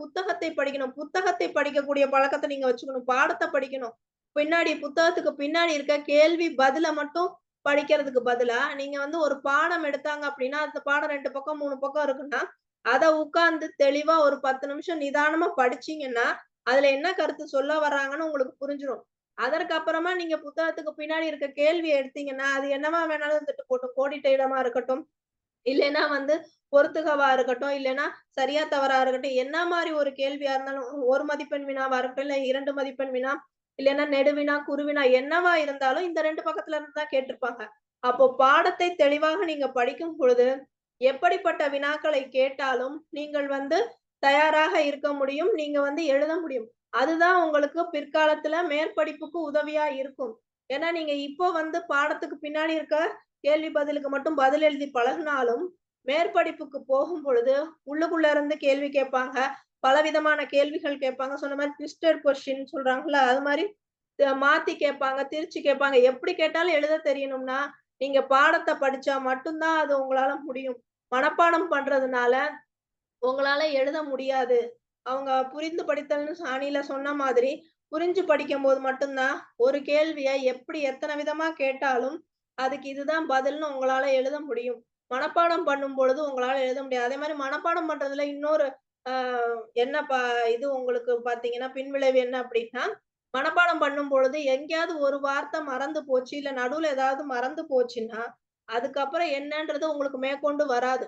புத்தகத்தை படிக்கணும். புத்தகத்தை படிக்கக்கூடிய பழக்கத்த நீங்க வச்சுக்கணும். பாடத்த படிக்கணும். பின்னாடி புத்தகத்துக்கு பின்னாடி இருக்க கேள்வி பதில மட்டும் படிக்கிறதுக்கு பதிலா, நீங்க வந்து ஒரு பாடம் எடுத்தாங்க அப்படின்னா, அந்த பாடம் 2 பக்கம், 3 பக்கம் இருக்குன்னா, அத உட்கார்ந்து தெளிவா ஒரு 10 நிமிஷம் நிதானமா படிச்சீங்கன்னா, அதுல என்ன கருத்து சொல்ல வர்றாங்கன்னு உங்களுக்கு புரிஞ்சிரும். அதற்கு அப்புறமா நீங்க புத்தகத்துக்கு பின்னாடி இருக்க கேள்விய எடுத்தீங்கன்னா, அது என்னவா வேணாலும் இருந்துட்டு போட்டும். கோடிட்ட இடமா இருக்கட்டும், இல்லைன்னா வந்து பொறுத்துகவா இருக்கட்டும், இல்லைன்னா சரியா தவறா இருக்கட்டும், என்ன மாரி ஒரு கேள்வியா இருந்தாலும் 1 மதிப்பெண் வினாவா இருக்கட்டும், இல்ல 2 மதிப்பெண் வினா, இல்லைன்னா நெடுவினா, குறுவினா என்னவா இருந்தாலும் இந்த 2 பக்கத்துல இருந்து தான் கேட்டிருப்பாங்க. அப்போ பாடத்தை தெளிவாக நீங்க படிக்கும் பொழுது, எப்படிப்பட்ட வினாக்களை கேட்டாலும் நீங்கள் வந்து தயாராக இருக்க முடியும். நீங்க வந்து எழுத முடியும். அதுதான் உங்களுக்கு பிற்காலத்துல மேற்படிப்புக்கு உதவியா இருக்கும். ஏன்னா நீங்க இப்போ வந்து பாடத்துக்கு பின்னாடி இருக்க கேள்வி பதிலுக்கு மட்டும் பதில் எழுதி பழகுனாலும், மேற்படிப்புக்கு போகும் பொழுது, உள்ளுக்குள்ள இருந்து கேள்வி கேட்பாங்க. பலவிதமான கேள்விகள் கேட்பாங்க. சொன்ன மாரி ட்விஸ்டட் கொஸ்டின் சொல்றாங்கல்ல, அது மாரி மாத்தி கேட்பாங்க, திரிச்சு கேட்பாங்க. எப்படி கேட்டாலும் எழுத தெரியணும்னா, நீங்க பாடத்த படிச்சா மட்டும் தான் அது உங்களால முடியும். மனப்பாடம் பண்றதுனால உங்களால எழுத முடியாது. அவங்க புரிந்து படித்தல்னு சாணியில சொன்ன மாதிரி, புரிஞ்சு படிக்கும்போது மட்டும் தான், ஒரு கேள்விய எப்படி எத்தன விதமா கேட்டாலும், அதுக்கு இதுதான் பதில்னு உங்களால எழுத முடியும். மனப்பாடம் பண்ணும்பொழுது உங்களால எழுத முடியாது. அதே மாரி மனப்பாடம் பண்றதுல இன்னொரு அ என்ன இது உங்களுக்கு பார்த்தீங்கன்னா, பின்விளைவு என்ன அப்டின்னா, மனப்பாடம் பண்ணும்பொழுது எங்கேயாவது ஒரு வார்த்த மறந்து போச்சு, இல்ல நடுவுல ஏதாவது மறந்து போச்சுன்னா, அதுக்கப்புறம் என்னன்றது உங்களுக்கு மேற்கொண்டு வராது.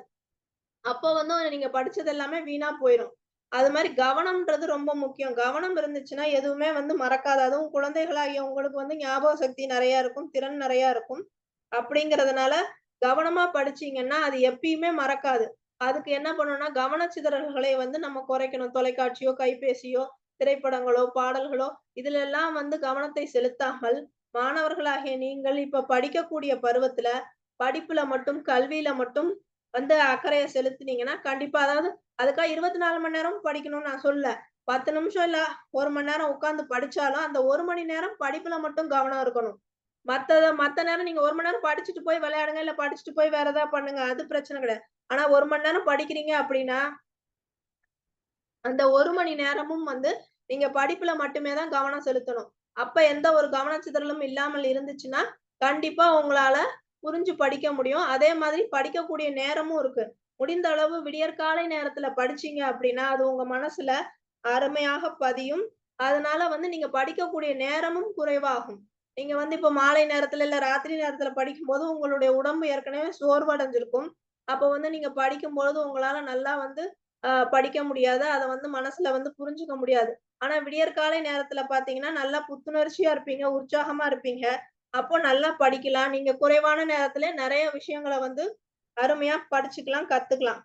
அப்போ வந்து நீங்க படிச்சது எல்லாமே வீணா போயிரும். அது மாரி கவனம்ன்றது ரொம்ப முக்கியம். கவனம் இருந்துச்சுன்னா, எதுவுமே வந்து மறக்காது. அதுவும் குழந்தைகளாகிய உங்களுக்கு வந்து ஞாபக சக்தி நெறையா இருக்கும். திறன் நெறையா இருக்கும். அப்படிங்கிறதுனால, கவனமா படிச்சீங்கன்னா, அது எப்பயுமே மறக்காது. அதுக்கு என்ன பண்ணணும்னா, கவனச்சிதறல்களை வந்து நம்ம குறைக்கணும். தொலைக்காட்சியோ, கைபேசியோ, திரைப்படங்களோ, பாடல்களோ இதிலெல்லாம் வந்து கவனத்தை செலுத்தாமல், மாணவர்களாகிய நீங்கள் இப்ப படிக்கக்கூடிய பருவத்தில, படிப்புல மட்டும், கல்வியில மட்டும் வந்து அக்கறைய செலுத்துனீங்கன்னா, கண்டிப்பா அதாவது அதுக்காக 24 மணி நேரமும் படிக்கணும்னு நான் சொல்லல. 10 நிமிஷம் இல்ல 1 மணி நேரம் உட்கார்ந்து படிச்சாலும் அந்த 1 மணி நேரம் படிப்புல மட்டும் கவனம் இருக்கணும். மத்த நேரம் நீங்க 1 மணி நேரம் படிச்சுட்டு போய் விளையாடுங்க, இல்ல படிச்சுட்டு போய் வேற ஏதாவது பண்ணுங்க. அது பிரச்சனை கிடையாது. ஆனா 1 மணி நேரம் படிக்கிறீங்க அப்படின்னா, அந்த 1 மணி நேரமும் நீங்க படிப்புல மட்டுமே தான் கவனம் செலுத்தணும். அப்ப எந்த ஒரு கவனச்சிதறலும் இல்லாமல் இருந்துச்சுன்னா, கண்டிப்பா உங்களால புரிஞ்சு படிக்க முடியும். அதே மாதிரி படிக்கக்கூடிய நேரமும் இருக்கு. முடிந்த அளவு விடியற்காலை நேரத்துல படிச்சீங்க அப்படின்னா, அது உங்க மனசுல அருமையாக பதியும். அதனால நீங்க படிக்கக்கூடிய நேரமும் குறைவாகும். நீங்க இப்ப மாலை நேரத்துல இல்ல ராத்திரி நேரத்துல படிக்கும்போது உங்களுடைய உடம்பு ஏற்கனவே சோர்வடைஞ்சிருக்கும். அப்ப நீங்க படிக்கும்பொழுது உங்களால நல்லா படிக்க முடியாது. அத மனசுல புரிஞ்சுக்க முடியாது. ஆனா விடியற்காலை நேரத்துல பார்த்தீங்கன்னா, நல்லா புத்துணர்ச்சியா இருப்பீங்க, உற்சாகமா இருப்பீங்க. அப்போ நல்லா படிக்கலாம். நீங்க குறைவான நேரத்திலே நெறைய விஷயங்கள அருமையா படிச்சுக்கலாம், கத்துக்கலாம்.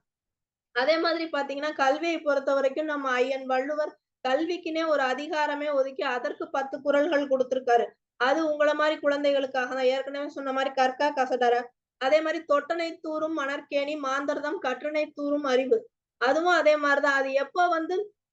அதே மாதிரி பார்த்தீங்கன்னா, கல்வியை பொறுத்தவரைக்கும் நம்ம ஐயன் வள்ளுவர் கல்விக்குன்னே ஒரு அதிகாரமே ஒதுக்கி அதற்கு 10 குறள்கள் குடுத்திருக்காரு. அது உங்கள மாரி குழந்தைகளுக்காக தான். ஏற்கனவே சொன்ன மாரி கற்கா கசடற. அதே மாரி தொட்டனை தூறும் மணற்கேணி மாந்தர்தம் கற்றனை தூறும் அறிவு. அதுவும் அதே மாரி தான். அது எப்ப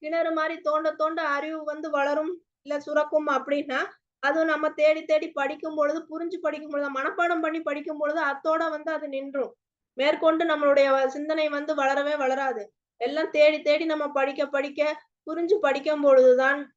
கிணறு மாரி தோண்ட தோண்ட அறிவு வளரும், இல்ல சுரக்கும் அப்படின்னா, அதுவும் நம்ம தேடி தேடி படிக்கும் பொழுது, புரிஞ்சு படிக்கும் பொழுது, மனப்பாடம் பண்ணி படிக்கும் பொழுது அத்தோட அது நின்றும். மேற்கொண்டு நம்மளுடைய சிந்தனை வளரவே வளராது. எல்லாம் தேடி தேடி நம்ம படிக்க படிக்க, புரிஞ்சு படிக்கும் பொழுதுதான்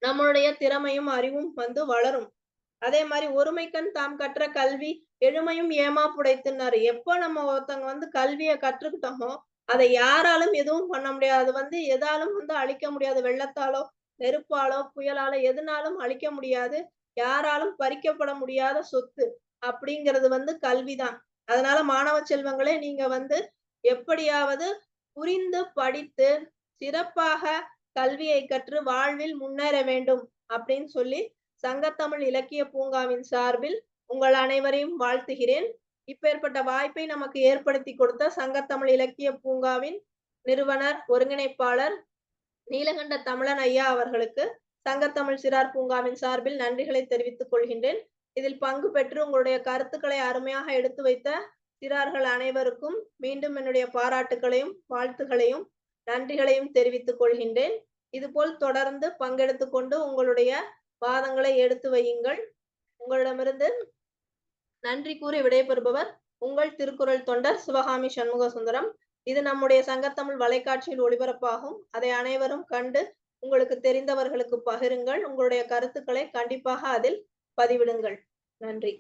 நம்மளுடைய திறமையும், அறிவும் வளரும். அதே மாரி ஒருமைக்கண் தாம் கற்ற கல்வி எழுமையும் ஏமா புடைத்துன்னாரு. எப்ப நம்ம ஒருத்தவங்க கல்விய கற்றுக்கிட்டோமோ, அதை யாராலும் எதுவும் பண்ண முடியாது. அது எதாலும் அழிக்க முடியாது. வெள்ளத்தாலோ, நெருப்பாலோ, புயலாலோ எதுனாலும் அழிக்க முடியாது. யாராலும் பறிக்கப்பட முடியாத சொத்து. அப்படிங்கிறது கல்விதான். அதனால மாணவ செல்வங்களே நீங்க எப்படியாவது புரிந்து படித்து சிறப்பாக கல்வியை கற்று வாழ்வில் முன்னேற வேண்டும் அப்படின்னு சொல்லி சங்கத்தமிழ் இலக்கிய பூங்காவின் சார்பில் உங்கள் அனைவரையும் வாழ்த்துகிறேன். இப்பேற்பட்ட வாய்ப்பை நமக்கு ஏற்படுத்தி கொடுத்த சங்கத்தமிழ் இலக்கிய பூங்காவின் நிறுவனர், ஒருங்கிணைப்பாளர் நீலகண்ட தமிழன் ஐயா அவர்களுக்கு சங்கத்தமிழ் சிறார் பூங்காவின் சார்பில் நன்றிகளை தெரிவித்துக் கொள்கின்றேன். இதில் பங்கு பெற்று உங்களுடைய கருத்துக்களை அருமையாக எடுத்து வைத்த சிறார்கள் அனைவருக்கும் மீண்டும் என்னுடைய பாராட்டுகளையும், வாழ்த்துகளையும், நன்றிகளையும் தெரிவித்துக் கொள்கின்றேன். இதுபோல் தொடர்ந்து பங்கெடுத்துக் கொண்டு உங்களுடைய வாதங்களை எடுத்து வையுங்கள். உங்களிடமிருந்து நன்றி கூறி விடைபெறுபவர் உங்கள் திருக்குறள் தொண்டர் சிவகாமி சண்முக சுந்தரம். இது நம்முடைய சங்கத்தமிழ் வலைக்காட்சியில் ஒளிபரப்பாகும். அதை அனைவரும் கண்டு உங்களுக்கு தெரிந்தவர்களுக்கு பகிருங்கள். உங்களுடைய கருத்துக்களை கண்டிப்பாக அதில் பதிவிடுங்கள். நன்றி.